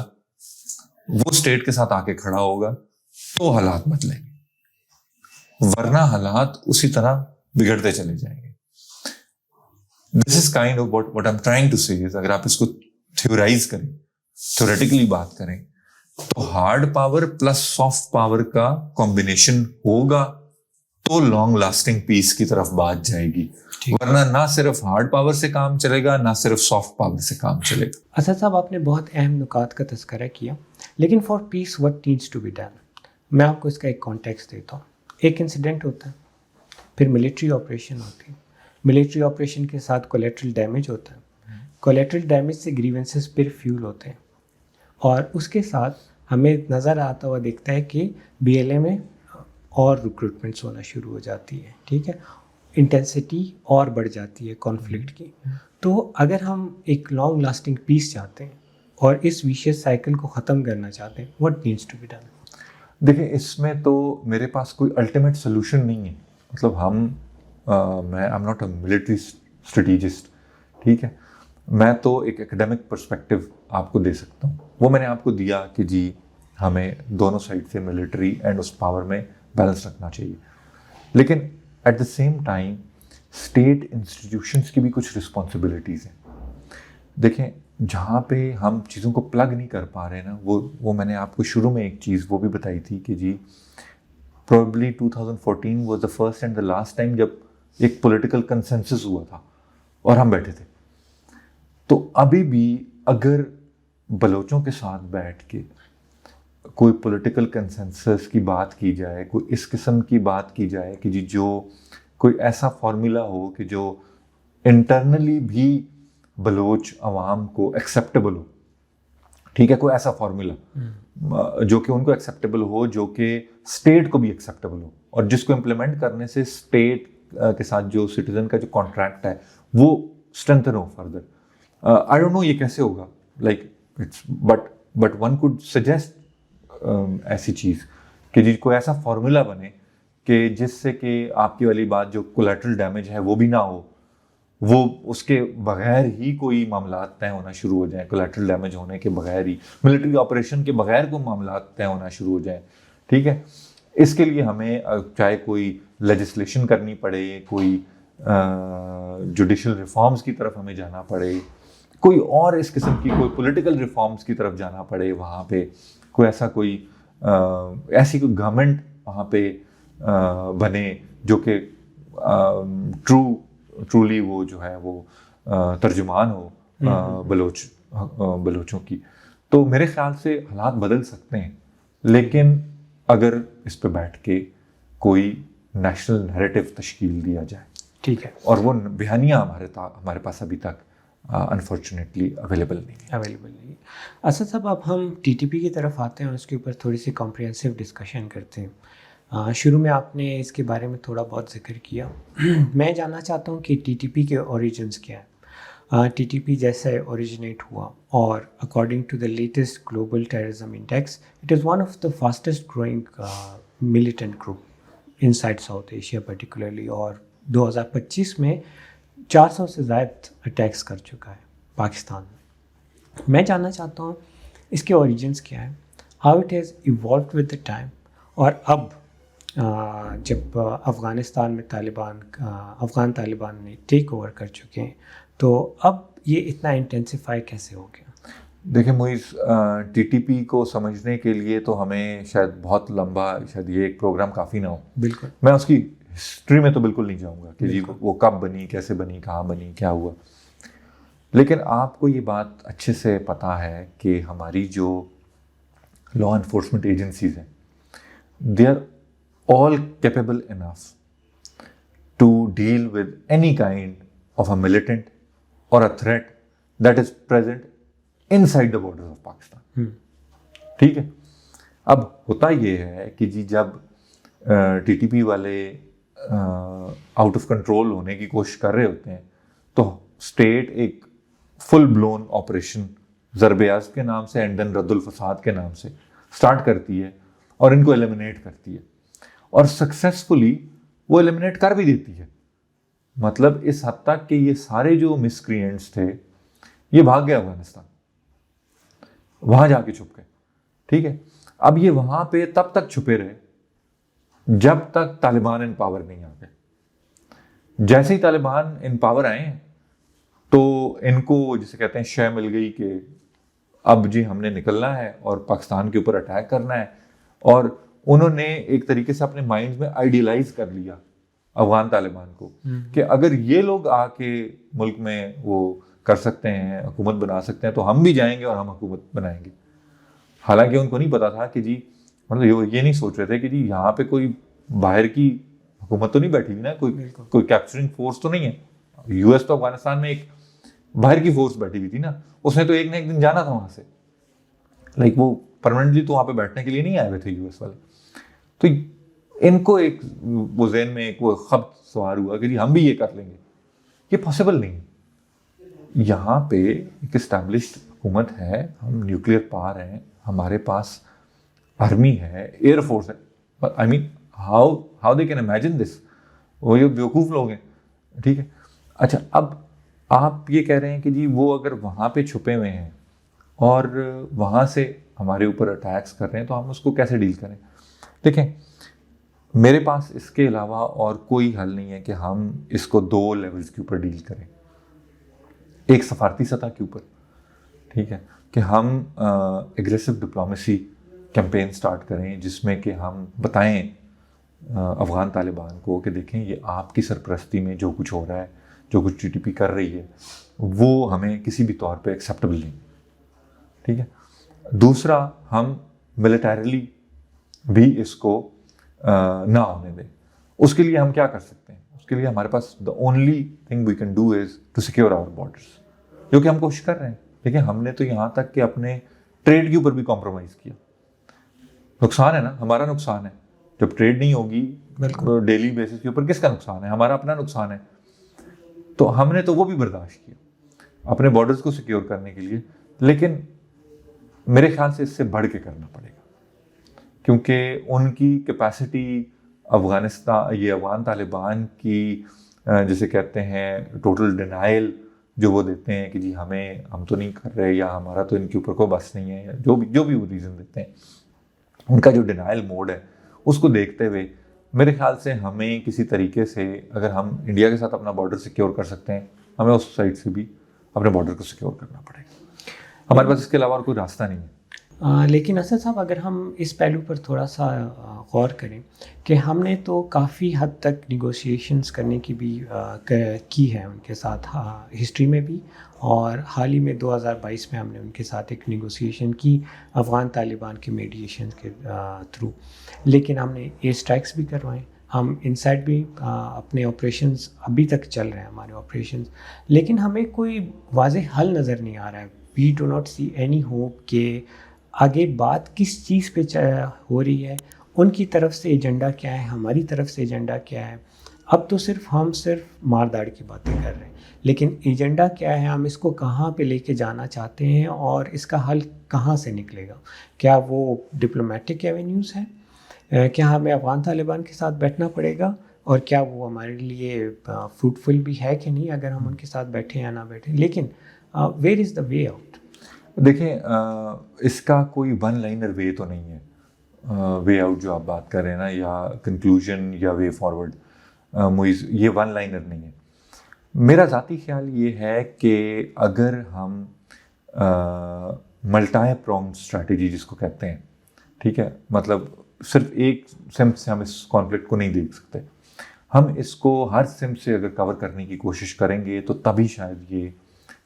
वो स्टेट के साथ आके खड़ा होगा, तो हालात बदलेंगे, वरना हालात उसी तरह बिगड़ते चले जाएंगे। This is kind of what I am trying to say is, अगर आप इसको थ्योराइज करें, थ्योरेटिकली बात करें, तो hard power plus soft power का कॉम्बिनेशन होगा तो लॉन्ग लास्टिंग पीस की तरफ बात जाएगी, वरना ना सिर्फ हार्ड पावर से काम चलेगा, ना सिर्फ सॉफ्ट पावर से काम चलेगा। असद साहब, आपने बहुत अहम नुकात का तज़किरा किया, लेकिन for peace what needs to be done, मैं आपको इसका एक कॉन्टेक्स्ट देता हूँ। एक इंसिडेंट होता है, फिर मिलिट्री ऑपरेशन होती है, मिलिट्री ऑपरेशन के साथ कोलेट्रल डैमेज होता है, कोलेट्रल डैमेज से ग्रीवेंसेस फिर फ्यूल होते हैं, और उसके साथ हमें नज़र आता हुआ दिखता है कि BLA में और रिक्रूटमेंट्स होना शुरू हो जाती है। ठीक है, इंटेंसिटी और बढ़ जाती है कॉन्फ्लिक्ट की। तो अगर हम एक लॉन्ग लास्टिंग पीस चाहते हैं और इस विशियस साइकिल को ख़त्म करना चाहते हैं, what needs to be done? देखिए, इसमें तो मेरे पास कोई अल्टीमेट सोल्यूशन नहीं है। मतलब मैं I am not a military strategist, ठीक है, मैं तो एक एकेडमिक पर्सपेक्टिव आपको दे सकता हूँ। वो मैंने आपको दिया कि जी हमें दोनों साइड से मिलिट्री एंड उस पावर में बैलेंस रखना चाहिए, लेकिन at the same time state institutions की भी कुछ रिस्पॉन्सिबिलिटीज़ हैं। देखें, जहाँ पे हम चीज़ों को प्लग नहीं कर पा रहे ना, वो मैंने आपको शुरू में एक चीज़ वो भी बताई थी कि जी probably 2014 was the first and the last time जब एक पॉलिटिकल कंसेंसस हुआ था और हम बैठे थे। तो अभी भी अगर बलोचों के साथ बैठ के कोई पॉलिटिकल कंसेंसस की बात की जाए, कोई इस किस्म की बात की जाए कि जी जो कोई ऐसा फार्मूला हो कि जो इंटरनली भी बलोच अवाम को एक्सेप्टेबल हो, ठीक है, कोई ऐसा फार्मूला जो कि उनको एक्सेप्टेबल हो, जो कि स्टेट को भी एक्सेप्टेबल हो, और जिसको इम्प्लीमेंट करने से स्टेट के साथ जो सिटीजन का जो कॉन्ट्रैक्ट है वो स्ट्रेंथन हो फर्दर। आई डोंट नो ये कैसे होगा, like it's but one could suggest ऐसी चीज़ कि जी कोई ऐसा फार्मूला बने कि जिससे कि आपकी वाली बात जो कोलैटरल डैमेज है वो भी ना हो, वो उसके बगैर ही कोई मामला तय होना शुरू हो जाए, कोलैटरल डैमेज होने के बगैर ही, मिलिट्री ऑपरेशन के बगैर कोई मामला तय होना शुरू हो जाए, ठीक है। इसके लिए हमें चाहे कोई लेजिस्लेशन करनी पड़े, कोई जुडिशल रिफॉर्म्स की तरफ हमें जाना पड़े, कोई और इस किस्म की कोई पॉलिटिकल रिफॉर्म्स की तरफ जाना पड़े, वहाँ पे कोई ऐसा कोई ऐसी कोई गवर्नमेंट वहाँ पे बने जो कि ट्रूली वो जो है वो तर्जुमान हो बलोचों की, तो मेरे ख्याल से हालात बदल सकते हैं। लेकिन अगर इस पे बैठ के कोई नेशनल नैरेटिव तश्कील दिया जाए, ठीक है, और वो बयानियाँ हमारे पास अभी तक अनफॉर्चुनेटली अवेलेबल नहीं है। असद साहब, अब हम टीटीपी की तरफ आते हैं और उसके ऊपर थोड़ी सी कॉम्प्रिहेंसिव डिस्कशन करते हैं। शुरू में आपने इसके बारे में थोड़ा बहुत जिक्र किया। मैं जानना चाहता हूँ कि टीटीपी के ओरिजिन्स क्या है, टीटीपी जैसे ओरिजिनेट हुआ, और according to the latest global terrorism index it is one of the fastest growing militant group inside South Asia particularly, और 2025 में 400 से ज़्यादा अटैक्स कर चुका है पाकिस्तान में। मैं जानना चाहता हूँ इसके ओरिजिन्स क्या है, how it has evolved with the time, और अब जब अफ़गानिस्तान में अफ़गान तालिबान ने टेक ओवर कर चुके हैं, तो अब ये इतना इंटेंसिफाई कैसे हो गया? देखिए मोइज़, टीटीपी को समझने के लिए तो हमें शायद बहुत लंबा, शायद ये एक प्रोग्राम काफ़ी ना हो। बिल्कुल, मैं उसकी हिस्ट्री में तो बिल्कुल नहीं जाऊँगा कि जी वो कब बनी, कैसे बनी, कहाँ बनी, क्या हुआ। लेकिन आपको ये बात अच्छे से पता है कि हमारी जो लॉ एनफोर्समेंट एजेंसीज हैं, they are all capable enough to deal with any kind of a militant or a threat that is present inside the borders of Pakistan. ठीक है। अब होता ये है कि जी जब टीटीपी वाले आउट ऑफ कंट्रोल होने की कोशिश कर रहे होते हैं, तो स्टेट एक फुल ब्लोन ऑपरेशन ज़रब-ए-अज़्ब के नाम से एंड देन रद्दुल फसाद के नाम से स्टार्ट करती है और इनको एलिमिनेट करती है, और सक्सेसफुली वो एलिमिनेट कर भी देती है। मतलब इस हद तक कि ये सारे जो मिसक्रिएंट्स थे ये भाग गए अफगानिस्तान, वहां जाके छुप गए, ठीक है। अब ये वहां पे तब तक छुपे रहे जब तक तालिबान इन पावर नहीं आ गए। जैसे ही तालिबान इन पावर आए तो इनको जिसे कहते हैं शय मिल गई कि अब जी हमने निकलना है और पाकिस्तान के ऊपर अटैक करना है, और उन्होंने एक तरीके से अपने माइंड में आइडियलाइज कर लिया अफगान तालिबान को कि अगर ये लोग आके मुल्क में वो कर सकते हैं, हुकूमत बना सकते हैं, तो हम भी जाएंगे और हम हुकूमत बनाएंगे। हालांकि उनको नहीं पता था कि जी, मतलब ये नहीं सोच रहे थे कि जी यहाँ पे कोई बाहर की हुकूमत तो नहीं बैठी हुई ना, कोई कैप्चरिंग फोर्स तो नहीं है। यूएस तो अफगानिस्तान में एक बाहर की फोर्स बैठी हुई थी ना, उसने तो एक ना एक दिन जाना था वहां से, लाइक वो परमानेंटली तो वहां पे बैठने के लिए नहीं आए हुए थे यूएस वाले। तो इनको एक वो ज़हन में एक वो खब्त सवार हुआ कि जी हम भी ये कर लेंगे। ये पॉसिबल नहीं। यहाँ पे एक इस्टेब्लिश्ड हुकूमत है, हम न्यूक्लियर पावर हैं, हमारे पास आर्मी है, एयरफोर्स है। I mean how they can imagine this? वो ये बेवकूफ़ लोग हैं, ठीक है। अच्छा, अब आप ये कह रहे हैं कि जी वो अगर वहाँ पे छुपे हुए हैं और वहाँ से हमारे ऊपर अटैक्स कर रहे हैं, तो हम उसको कैसे डील करें? देखें, मेरे पास इसके अलावा और कोई हल नहीं है कि हम इसको दो लेवल्स के ऊपर डील करें। एक सफारती सतह के ऊपर ठीक है, कि हम एग्रेसिव डिप्लोमेसी कैंपेन स्टार्ट करें जिसमें कि हम बताएं अफ़गान तालिबान को कि देखें ये आपकी सरपरस्ती में जो कुछ हो रहा है, जो कुछ टीटीपी कर रही है, वो हमें किसी भी तौर पे एक्सेप्टेबल नहीं। ठीक है, दूसरा, हम मिलिटरीली भी इसको ना होने दें। उसके लिए हम क्या कर सकते हैं? उसके लिए हमारे पास the only thing we can do is to secure our borders, जो कि हम कोशिश कर रहे हैं। देखिए, हमने तो यहाँ तक कि अपने ट्रेड के ऊपर भी कॉम्प्रोमाइज़ किया। नुकसान है ना, हमारा नुकसान है। जब ट्रेड नहीं होगी डेली बेसिस के ऊपर, किसका नुकसान है? हमारा अपना नुकसान है। तो हमने तो वो भी बर्दाश्त किया अपने बॉर्डर्स को सिक्योर करने के लिए, लेकिन मेरे ख्याल से इससे बढ़ के करना पड़ेगा, क्योंकि उनकी कैपेसिटी अफ़गान तालिबान की जिसे कहते हैं टोटल डिनाइल जो वो देते हैं कि जी हम तो नहीं कर रहे, या हमारा तो इनके ऊपर कोई बस नहीं है, या जो भी वो रीज़न देते हैं, उनका जो डिनाइल मोड है उसको देखते हुए मेरे ख्याल से हमें किसी तरीके से, अगर हम इंडिया के साथ अपना बॉर्डर सिक्योर कर सकते हैं, हमें उस साइड से भी अपने बॉर्डर को सिक्योर करना पड़ेगा। हमारे पास इसके अलावा और कोई रास्ता नहीं है। लेकिन असद साहब, अगर हम इस पहलू पर थोड़ा सा गौर करें कि हमने तो काफ़ी हद तक निगोशिएशंस करने की भी की है उनके साथ, हिस्ट्री में भी, और हाल ही में 2022 में हमने उनके साथ एक निगोशिएशन की अफ़गान तालिबान के मीडिएशन के थ्रू। लेकिन हमने एयर स्ट्राइक्स भी करवाएं, हम इनसाइड भी अपने ऑपरेशंस अभी तक चल रहे हैं हमारे ऑपरेशंस, लेकिन हमें कोई वाज़ेह हल नज़र नहीं आ रहा है। We do not see any hope कि आगे बात किस चीज़ पे हो रही है, उनकी तरफ से एजेंडा क्या है, हमारी तरफ से एजेंडा क्या है। अब तो हम सिर्फ मारदाड़ की बातें कर रहे हैं, लेकिन एजेंडा क्या है, हम इसको कहाँ पे लेके जाना चाहते हैं और इसका हल कहाँ से निकलेगा? क्या वो डिप्लोमेटिक एवेन्यूज़ हैं? क्या हमें अफ़गान तालिबान के साथ बैठना पड़ेगा, और क्या वो हमारे लिए फ्रूटफुल भी है कि नहीं अगर हम उनके साथ बैठें या ना बैठें? लेकिन where is the way out? देखें, इसका कोई वन लाइनर वे तो नहीं है, वे आउट जो आप बात कर रहे हैं ना, या कंक्लूजन या वे फॉरवर्ड, मुइज़, ये वन लाइनर नहीं है। मेरा ज़ाती ख्याल ये है कि अगर हम मल्टी प्रोंग स्ट्रैटेजी जिसको कहते हैं, ठीक है, मतलब सिर्फ एक सिम से हम इस कॉन्फ्लिक्ट को नहीं देख सकते, हम इसको हर सिम से अगर कवर करने की कोशिश करेंगे तो तभी शायद ये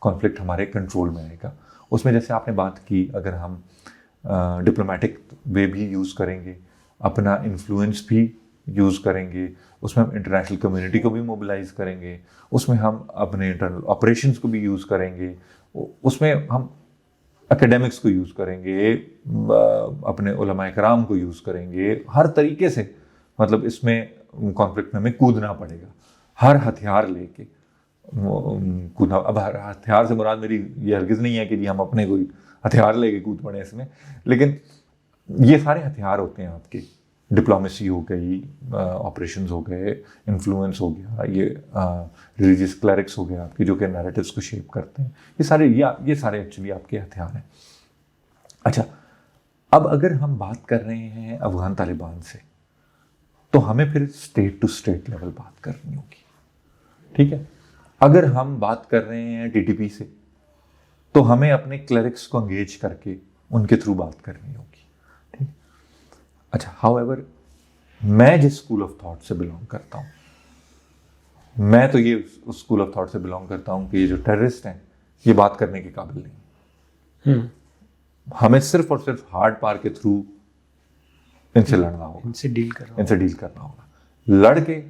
कॉन्फ्लिक्ट हमारे कंट्रोल में आएगा। उसमें जैसे आपने बात की, अगर हम डिप्लोमेटिक वे भी यूज़ करेंगे, अपना इन्फ्लुएंस भी यूज़ करेंगे, उसमें हम इंटरनेशनल कम्युनिटी को भी मोबिलाइज करेंगे, उसमें हम अपने इंटरनल ऑपरेशंस को भी यूज़ करेंगे, उसमें हम एकेडमिक्स को यूज़ करेंगे, अपने उलमा इकराम को यूज़ करेंगे, हर तरीके से, मतलब इसमें कॉन्फ्लिक्ट में हमें कूदना पड़ेगा, हर हथियार लेके कूदना। अब हर हथियार से मुराद मेरी ये हरगिज़ नहीं है कि जी हम अपने कोई हथियार लेके कूद पड़े इसमें, लेकिन ये सारे हथियार होते हैं आपके। डिप्लोमेसी हो गई, ऑपरेशंस हो गए, इन्फ्लुएंस हो गया, ये रिलीजियस क्लरिक्स हो गया आपके, जो कि नैरेटिव्स को शेप करते हैं, ये सारे एक्चुअली आपके हथियार हैं। अच्छा, अब अगर हम बात कर रहे हैं अफ़गान तालिबान से, तो हमें फिर स्टेट टू स्टेट लेवल बात करनी होगी, ठीक है। अगर हम बात कर रहे हैं टीटीपी से, तो हमें अपने क्लरिक्स को एंगेज करके उनके थ्रू बात करनी होगी, ठीक। अच्छा, हाउएवर, मैं जिस स्कूल ऑफ थॉट से बिलोंग करता हूँ, मैं तो ये उस स्कूल ऑफ थॉट से बिलोंग करता हूँ कि ये जो टेररिस्ट हैं ये बात करने के काबिल नहीं। हमें सिर्फ और सिर्फ हार्ड पावर के थ्रू इनसे लड़ना होगा, इनसे डील करना होगा। लड़के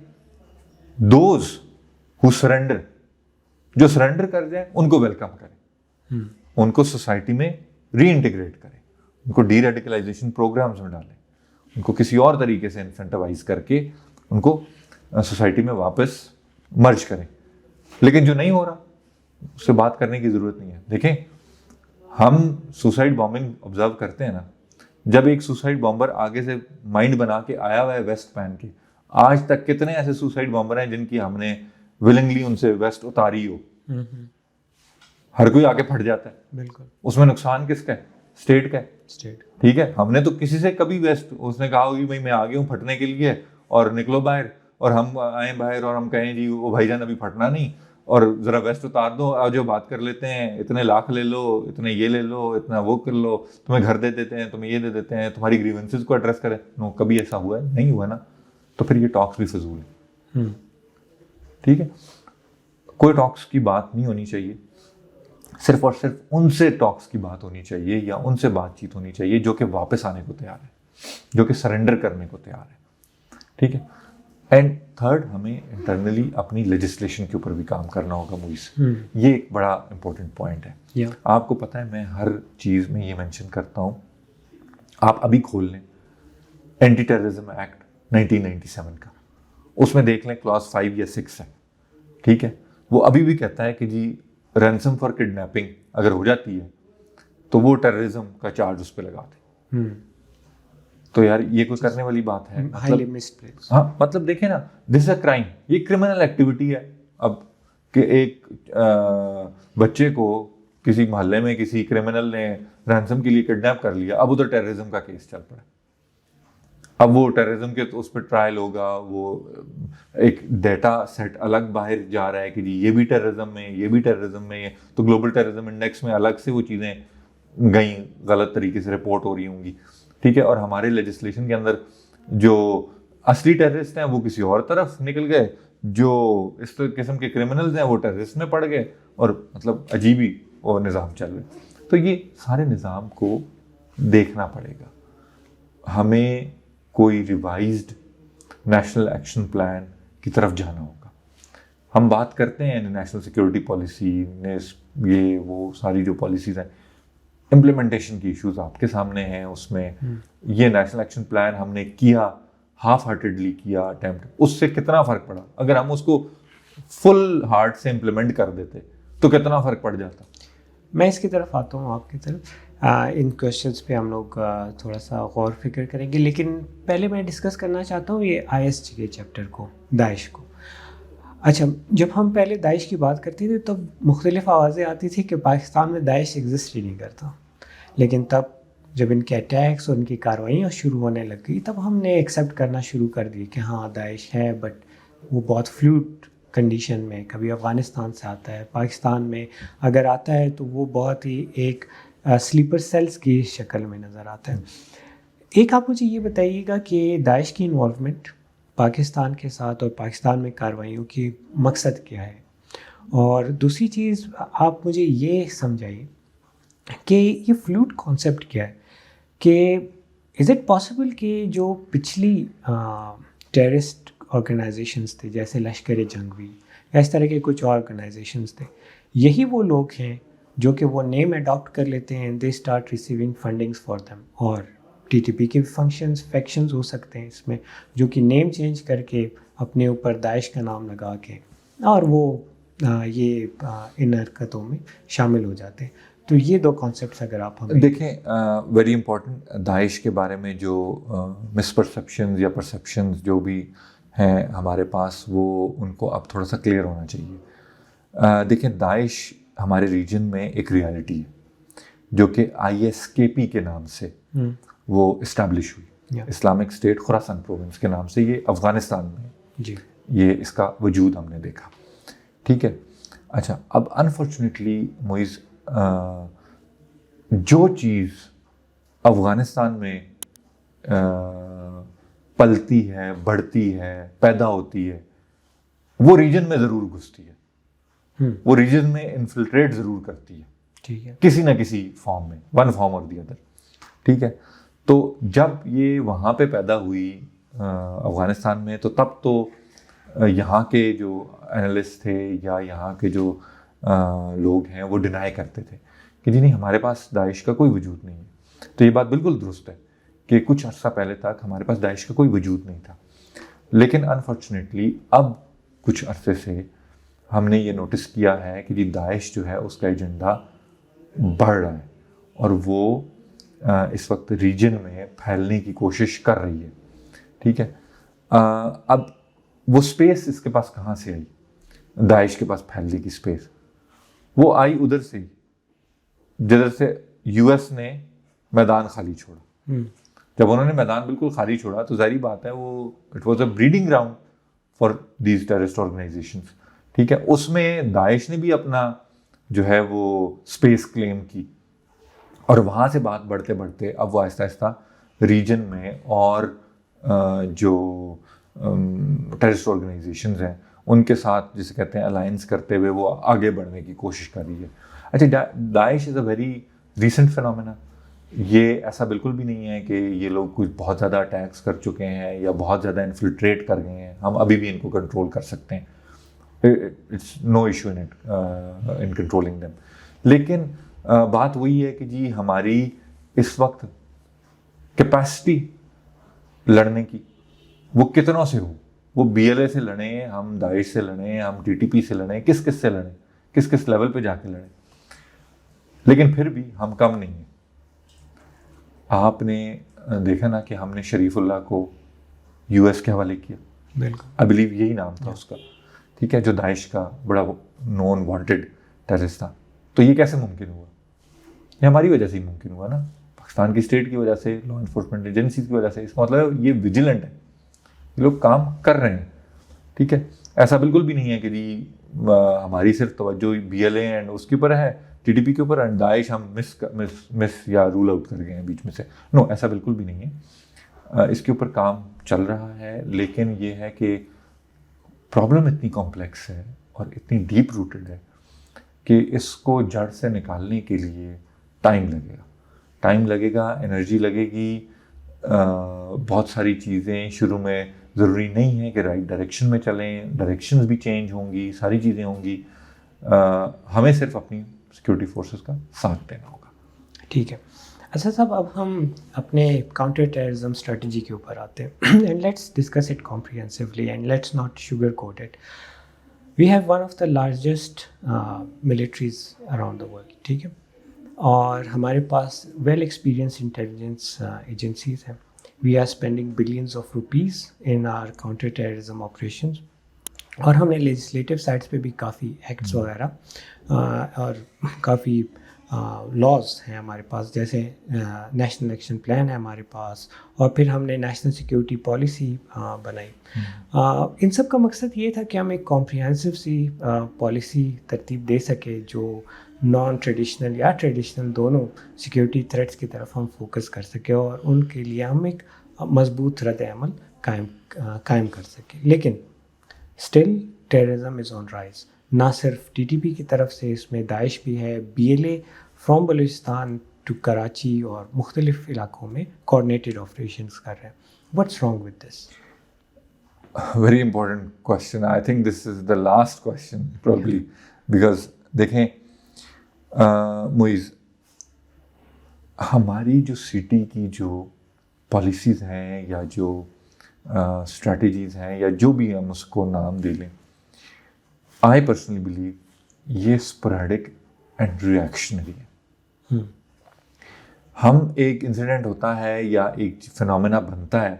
दोज हु सरेंडर, जो सरेंडर कर जाए उनको वेलकम करें, उनको सोसाइटी में रीइंटीग्रेट करें, उनको डी रेडिकलाइजेशन प्रोग्राम्स में डालें, उनको किसी और तरीके से इंसेंटिवाइज करके उनको सोसाइटी में वापस मर्ज करें। लेकिन जो नहीं हो रहा उससे बात करने की ज़रूरत नहीं है। देखें, हम सुसाइड बॉम्बिंग ऑब्जर्व करते हैं ना, जब एक सुसाइड बॉम्बर आगे से माइंड बना के आया हुआ है वेस्ट पहन के, आज तक कितने ऐसे सुसाइड बॉम्बर हैं जिनकी हमने विलिंगली उनसे वेस्ट उतारी हो। हर कोई आके फट जाता है, बिल्कुल। उसमें नुकसान किसका है? स्टेट का है, स्टेट, ठीक है। हमने तो किसी से कभी वेस्ट, उसने कहा होगी भाई मैं आ गया हूँ फटने के लिए और निकलो बाहर, और हम आए बाहर और हम कहें जी वो भाईजान अभी फटना नहीं, और ज़रा वेस्ट उतार दो और जो बात कर लेते हैं, इतने लाख ले लो, इतने ये ले लो, इतना वो कर लो, तुम्हें घर दे देते हैं, तुम्हें ये दे देते हैं, तुम्हारी ग्रीवेंसेस को एड्रेस करें। नो, कभी ऐसा हुआ है? नहीं हुआ ना। तो फिर ये टॉक्स भी फजूल है। ठीक है, कोई टॉक्स की बात नहीं होनी चाहिए। सिर्फ और सिर्फ उनसे टॉक्स की बात होनी चाहिए या उनसे बातचीत होनी चाहिए जो कि वापस आने को तैयार है, जो कि सरेंडर करने को तैयार है। ठीक है। एंड थर्ड, हमें इंटरनली अपनी लेजिस्लेशन के ऊपर भी काम करना होगा मुइस। ये एक बड़ा इंपॉर्टेंट पॉइंट है। आपको पता है, मैं हर चीज़ में ये मेंशन करता हूँ, आप अभी खोल लें एंटी टेररिज्म एक्ट 1997 का, उसमें देख लें क्लॉज 5 या 6 है। ठीक है, वो अभी भी कहता है कि जी रैंसम फॉर किडनैपिंग अगर हो जाती है तो वो टेररिज्म का चार्ज उस पर लगाते। तो यार ये कोई करने वाली बात है? मतलब हाँ, मतलब देखें ना, दिस अ क्राइम, ये क्रिमिनल एक्टिविटी है। अब कि एक बच्चे को किसी मोहल्ले में किसी क्रिमिनल ने रैंसम के लिए किडनैप कर लिया, अब उधर टेररिज्म का केस चल पड़ा। अब वो टेररिज्म के तो उस पर ट्रायल होगा, वो एक डेटा सेट अलग बाहर जा रहा है कि जी ये भी टेररिज्म में, ये भी टेररिज्म में, ये तो ग्लोबल टेररिज्म इंडेक्स में अलग से वो चीज़ें गई, गलत तरीके से रिपोर्ट हो रही होंगी। ठीक है, और हमारे लेजिस्लेशन के अंदर जो असली टेररिस्ट हैं वो किसी और तरफ निकल गए, जो इस किस्म के क्रिमिनल्स हैं वो टेररिस्ट में पड़ गए, और मतलब अजीब ही वो निज़ाम चल रहे। तो ये सारे निज़ाम को देखना पड़ेगा। हमें कोई रिवाइज्ड नेशनल एक्शन प्लान की तरफ जाना होगा। हम बात करते हैं नेशनल सिक्योरिटी पॉलिसी, ये वो सारी जो पॉलिसीज़ हैं, इम्प्लीमेंटेशन की इश्यूज आपके सामने हैं। उसमें ये नेशनल एक्शन प्लान हमने किया, हाफ हार्टेडली किया अटेम्प्ट, उससे कितना फ़र्क पड़ा? अगर हम उसको फुल हार्ट से इम्प्लीमेंट कर देते तो कितना फ़र्क पड़ जाता? मैं इसकी तरफ आता हूँ, आपकी तरफ। इन क्वेश्चंस पे हम लोग थोड़ा सा गौर फिक्र करेंगे, लेकिन पहले मैं डिस्कस करना चाहता हूँ ये ISG के चैप्टर को, दाइश को। अच्छा, जब हम पहले दाइश की बात करते थे तब मुख्तलिफ आवाज़ें आती थी कि पाकिस्तान में दाइश एग्जिस्ट ही नहीं करता, लेकिन तब जब इनके अटैक्स और इनकी कार्रवाइयाँ शुरू होने लग गई तब हमने एक्सेप्ट करना शुरू कर दिया कि हाँ दाइश है, बट वो बहुत फ्लूइड कंडीशन में, कभी अफ़गानिस्तान से आता है, पाकिस्तान में अगर आता है तो वो बहुत ही एक स्लीपर सेल्स की शक्ल में नज़र आता है। एक आप मुझे ये बताइएगा कि दाइश की इन्वॉल्वमेंट पाकिस्तान के साथ और पाकिस्तान में कार्रवाइयों की मकसद क्या है, और दूसरी चीज़ आप मुझे ये समझाइए कि ये फ्लूइड कॉन्सेप्ट क्या है, कि इज़ इट पॉसिबल कि जो पिछली टेररिस्ट ऑर्गेनाइजेशंस थे जैसे लश्कर जंगवी या इस तरह के कुछ ऑर्गेनाइजेशंस थे, यही वो लोग हैं जो कि वो नेम अडॉप्ट कर लेते हैं, they start receiving fundings for them, और TTP के फैक्शंस हो सकते हैं इसमें, जो कि नेम चेंज करके अपने ऊपर दाइश का नाम लगा के और वो ये इन हरकतों में शामिल हो जाते हैं। तो ये दो कॉन्सेप्ट्स अगर आप हमें देखें, वेरी इंपॉर्टेंट, दाइश के बारे में जो मिसपरसेप्शंस या परसेप्शंस जो भी हैं हमारे पास, वो उनको अब थोड़ा सा क्लियर होना चाहिए। देखें, दाइश हमारे रीजन में एक रियलिटी है जो कि ISKP के नाम से वो इस्टेब्लिश हुई, इस्लामिक स्टेट खुरासान प्रोविंस के नाम से। ये अफ़गानिस्तान में जी ये इसका वजूद हमने देखा। ठीक है, अच्छा, अब अनफॉर्चुनेटली मुइज़ जो चीज़ अफ़गानिस्तान में पलती है, बढ़ती है, पैदा होती है, वो रीजन में ज़रूर घुसती है, वो रीजन में इन्फिल्ट्रेट ज़रूर करती है। ठीक है, किसी ना किसी फॉर्म में, वन फॉर्म और दी अदर। ठीक है, तो जब ये वहाँ पे पैदा हुई अफ़गानिस्तान में, तो तब तो यहाँ के जो एनालिस्ट थे या यहाँ के जो लोग हैं वो डिनाई करते थे कि जी नहीं, हमारे पास दाइश का कोई वजूद नहीं है। तो ये बात बिल्कुल दुरुस्त है कि कुछ अर्सा पहले तक हमारे पास दाइश का कोई वजूद नहीं था, लेकिन अनफॉर्चुनेटली अब कुछ अरसे से हमने ये नोटिस किया है कि जी दाइश जो है उसका एजेंडा बढ़ रहा है और वो इस वक्त रीजन में फैलने की कोशिश कर रही है। ठीक है, अब वो स्पेस इसके पास कहाँ से आई? दाइश के पास फैलने की स्पेस वो आई उधर से ही जिधर से US ने मैदान खाली छोड़ा। जब उन्होंने मैदान बिल्कुल खाली छोड़ा तो जाहिर बात है वो it was a breeding ground for these terrorist organisations, ठीक है, उसमें दाइश ने भी अपना जो है वो स्पेस क्लेम की, और वहाँ से बात बढ़ते बढ़ते अब वो आहिस्ता आहिस्ता रीजन में और जो टेररिस्ट ऑर्गेनाइजेशंस हैं उनके साथ जिसे कहते हैं अलायंस करते हुए वो आगे बढ़ने की कोशिश कर रही है। अच्छा, Daesh is a very recent phenomena. ये ऐसा बिल्कुल भी नहीं है कि ये लोग कुछ बहुत ज़्यादा अटैक्स कर चुके हैं या बहुत ज़्यादा इन्फिल्ट्रेट कर गए हैं। हम अभी भी इनको कंट्रोल कर सकते हैं, it's no issue in in controlling them. लेकिन बात वही है कि जी हमारी इस वक्त कैपेसिटी लड़ने की वो कितनों से हो, वो BLA से लड़ें, हम दाइश से लड़ें, हम TTP से लड़ें, किस किस से लड़ें, किस किस लेवल पे जाके लड़ें, लेकिन फिर भी हम कम नहीं हैं। आपने देखा ना कि हमने शरीफुल्लाह को US के हवाले किया, बिल्कुल, आई बिलीव यही नाम था उसका, ठीक है, जो दाइश का बड़ा नॉन वांटेड टेररिस्ट था। तो ये कैसे मुमकिन हुआ? ये हमारी वजह से ही मुमकिन हुआ ना, पाकिस्तान की स्टेट की वजह से, लॉ इन्फोर्समेंट एजेंसीज की वजह से। इसका मतलब ये विजिलेंट है, ये लोग काम कर रहे हैं, ठीक है। ऐसा बिल्कुल भी नहीं है कि जी हमारी सिर्फ तवज्जो BLA एंड उसके ऊपर है, TTP के ऊपर, एंड दाइश हम मिस या रूल आउट कर गए हैं बीच में से। नो, ऐसा बिल्कुल भी नहीं है। इसके ऊपर काम चल रहा है, लेकिन ये है कि प्रॉब्लम इतनी कॉम्प्लेक्स है और इतनी डीप रूटेड है कि इसको जड़ से निकालने के लिए टाइम लगेगा, एनर्जी लगेगी, बहुत सारी चीज़ें शुरू में ज़रूरी नहीं है कि राइट डायरेक्शन में चलें, डायरेक्शंस भी चेंज होंगी, सारी चीज़ें होंगी। हमें सिर्फ अपनी सिक्योरिटी फोर्सेस का साथ देना होगा। ठीक है। अच्छा साहब, अब हम अपने काउंटर टेररिज्म स्ट्रेटजी के ऊपर आते हैं and let's discuss it comprehensively and let's not sugar coat it. We have one of the largest militaries around the world, ठीक है, और हमारे पास वेल एक्सपीरियंस इंटेलिजेंस एजेंसीज हैं। We are spending billions of rupees in our counter terrorism operations, और हमने legislative sides पे भी काफ़ी एक्ट्स वगैरह और काफ़ी लॉज हैं हमारे पास, जैसे नेशनल एक्शन प्लान है हमारे पास, और फिर हमने नेशनल सिक्योरिटी पॉलिसी बनाई। इन सब का मकसद ये था कि हम एक कॉम्प्रिहेंसिव सी पॉलिसी तरतीब दे सके जो नॉन ट्रेडिशनल या ट्रेडिशनल दोनों सिक्योरिटी थ्रेट्स की तरफ हम फोकस कर सके और उनके लिए हम एक मजबूत रद्द अमल कायम कर सके। लेकिन still terrorism is on rise. ना सिर्फ TTP की तरफ से, इसमें दाइश भी है, BLA from Balochistan to Karachi और मुख्तलिफ इलाकों में कोऑर्डिनेटेड ऑपरेशंस कर रहे हैं। What's wrong with this? Very important question. I think this is the last question probably, because देखें मुइज़, हमारी जो सिटी की जो पॉलिसीज़ हैं या जो स्ट्रैटेजीज़ हैं या जो भी हम उसको नाम दे लें, आई पर्सनली बिलीव ये स्पोरेडिक एंड रिएक्शनरी है। हम एक इंसिडेंट होता है या एक फिनोमेना बनता है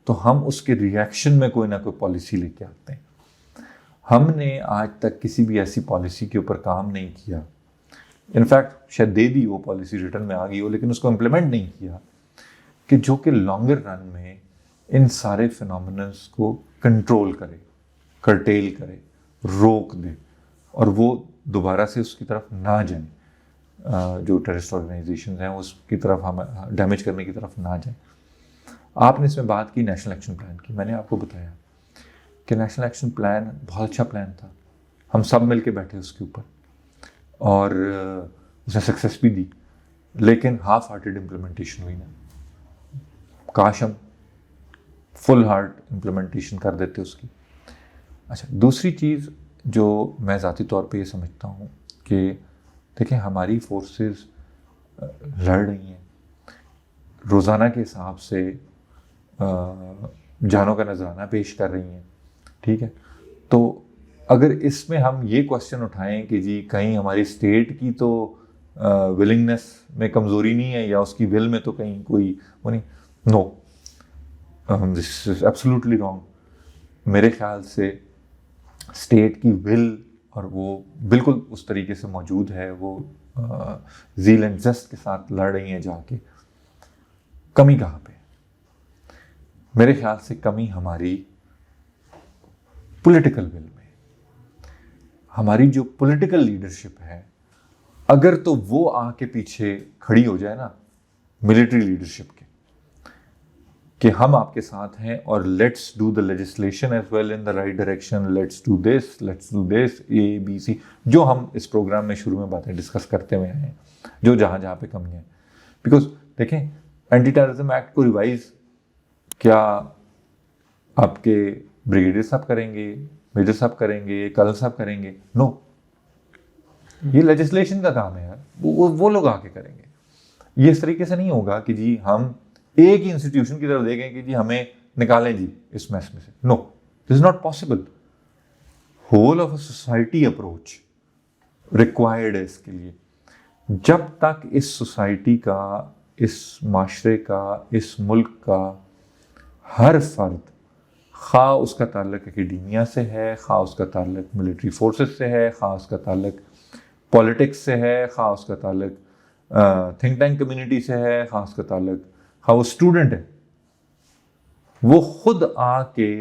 तो हम उसके रिएक्शन में कोई ना कोई पॉलिसी लेके आते हैं। हमने आज तक किसी भी ऐसी पॉलिसी के ऊपर काम नहीं किया, इनफैक्ट शायद दे दी वो पॉलिसी, रिटर्न में आ गई हो, लेकिन उसको इम्प्लीमेंट नहीं किया कि जो कि लॉन्गर रन में इन सारे फिनोमेनन्स को कंट्रोल करे, कर्टेल करे, रोक दे और वो दोबारा से उसकी तरफ ना जाए, जो टेररिस्ट ऑर्गेनाइजेशंस हैं उसकी तरफ हम डैमेज करने की तरफ ना जाए। आपने इसमें बात की नेशनल एक्शन प्लान की। मैंने आपको बताया कि नेशनल एक्शन प्लान बहुत अच्छा प्लान था, हम सब मिल के बैठे उसके ऊपर और उसने सक्सेस भी दी, लेकिन हाफ हार्टेड इम्प्लीमेंटेशन हुई ना। काश हम फुल हार्ट इम्प्लीमेंटेशन कर देते उसकी। अच्छा, दूसरी चीज़ जो मैं ज़ाती तौर पे ये समझता हूँ कि देखें, हमारी फोर्सेस लड़ रही हैं रोज़ाना के हिसाब से, जानों का नजराना पेश कर रही हैं, ठीक है। तो अगर इसमें हम ये क्वेश्चन उठाएं कि जी कहीं हमारी स्टेट की तो विलिंगनेस में कमज़ोरी नहीं है या उसकी विल में तो कहीं कोई वो नहीं, no, this is absolutely wrong. मेरे ख्याल से स्टेट की विल और वो बिल्कुल उस तरीके से मौजूद है, वो ज़ील एंड ज़स्ट के साथ लड़ रही हैं जाके। कमी कहाँ पे? मेरे ख्याल से कमी हमारी पॉलिटिकल विल में। हमारी जो पॉलिटिकल लीडरशिप है, अगर तो वो आके पीछे खड़ी हो जाए ना मिलिट्री लीडरशिप के, कि हम आपके साथ हैं और let's do the legislation as well in the right direction, let's do this ABC, जो हम इस प्रोग्राम में शुरू में बातें डिस्कस करते हुए हैं, जो जहाँ पे कमी है। बिकॉज देखें, एंटी टेररिज्म एक्ट को रिवाइज क्या आपके ब्रिगेडियर साहब करेंगे, मेजर साहब करेंगे, कर्नल साहब करेंगे? नो, ये लेजिस्लेशन का काम है यार, वो लोग आके करेंगे। ये इस तरीके से नहीं होगा कि जी हम एक ही इंस्टीट्यूशन की तरफ देखें कि जी हमें निकालें जी इस मैस में से। No, this is not possible. Whole of a society approach required है इसके लिए। जब तक इस सोसाइटी का, इस माशरे का, इस मुल्क का हर फर्द, खा उसका ताल्लुक एकेडमिया से है, खा उसका ताल्लुक मिलिट्री फोर्सेस से है, खा उसका ताल्लुक पॉलिटिक्स से है, खा उसका ताल्लुक थिंक टैंक कम्युनिटी से है, खा उसका ताल्लुक, हाँ वो स्टूडेंट है, वो खुद आके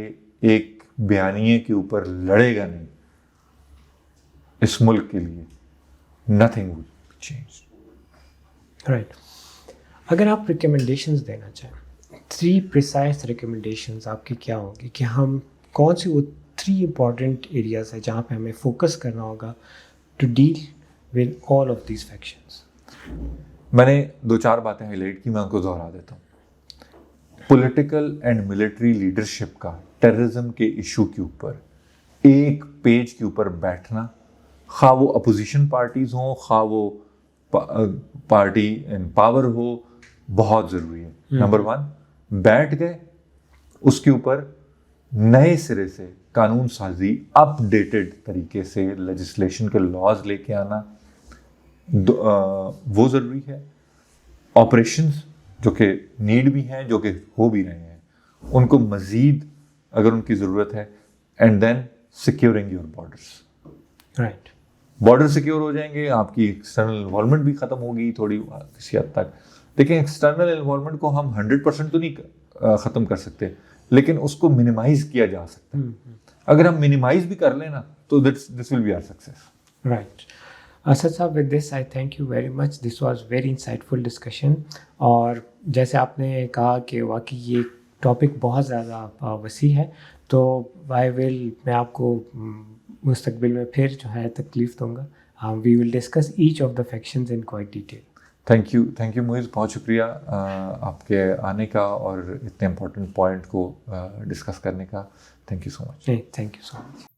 एक बयानिए के ऊपर लड़ेगा नहीं इस मुल्क के लिए, नथिंग विल चेंज। राइट। अगर आप रिकमेंडेशंस देना चाहें, 3 प्रिसाइज रिकमेंडेशंस आपकी क्या होगी कि हम कौन सी वो 3 इंपॉर्टेंट एरियाज है जहाँ पे हमें फोकस करना होगा to deal with all of these factions? मैंने 2-4 बातें हाईलाइट की, मैं उनको दोहरा देता हूँ। पॉलिटिकल एंड मिलिट्री लीडरशिप का टेररिज्म के इशू के ऊपर एक पेज के ऊपर बैठना, खा वो अपोजिशन पार्टीज हों, खा वो पार्टी इन पावर हो, बहुत ज़रूरी है। नंबर 1, बैठ गए, उसके ऊपर नए सिरे से कानून साजी, अपडेटेड तरीके से लेजिस्लेशन के लॉज लेके आना, वो ज़रूरी है। ऑपरेशंस जो कि नीड भी हैं, जो कि हो भी रहे हैं, उनको मज़ीद अगर उनकी ज़रूरत है, and then securing your borders. Right. Border secure हो जाएंगे, आपकी एक्सटर्नल इन्वॉल्वमेंट भी ख़त्म होगी थोड़ी किसी हद तक। देखिए, एक्सटर्नल इन्वॉल्वमेंट को हम 100% तो नहीं ख़त्म कर सकते, लेकिन उसको मिनिमाइज किया जा सकता है। अगर हम मिनिमाइज भी कर लें ना, तो this will be our success. Right. Asad sahab, with this I thank you very much, this was very insightful discussion. और जैसे आपने कहा कि वाकई ये टॉपिक बहुत ज़्यादा वसी है, तो मैं आपको मुस्तकबिल में फिर जो है तकलीफ़ दूँगा। We will discuss each of the factions in quite detail. Thank you Moiz, बहुत शुक्रिया आपके आने का और इतने इम्पोर्टेंट पॉइंट को डिस्कस करने का। Thank you so much. Thank you so much.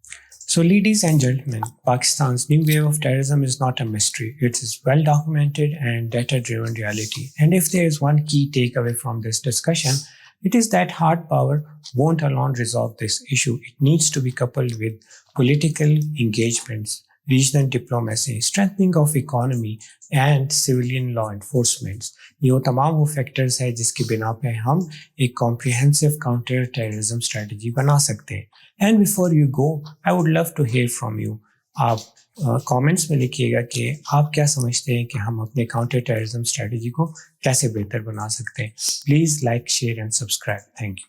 So, ladies and gentlemen, Pakistan's new wave of terrorism is not a mystery. It is well documented and data-driven reality. And if there is one key takeaway from this discussion, it is that hard power won't alone resolve this issue. It needs to be coupled with political engagements, regional diplomacy, strengthening of economy, and civilian law enforcement. ये वो तमाम वो factors है जिसकी बिना पे हम एक कॉम्प्रिहेंसिव काउंटर टेररिज्म स्ट्रेटजी बना सकते हैं। And before you go, I would love to hear from you. आप कमेंट्स में लिखिएगा कि आप क्या समझते हैं कि हम अपने काउंटर टेररिज्म स्ट्रेटजी को कैसे बेहतर बना सकते हैं। Please like, share and subscribe. Thank you.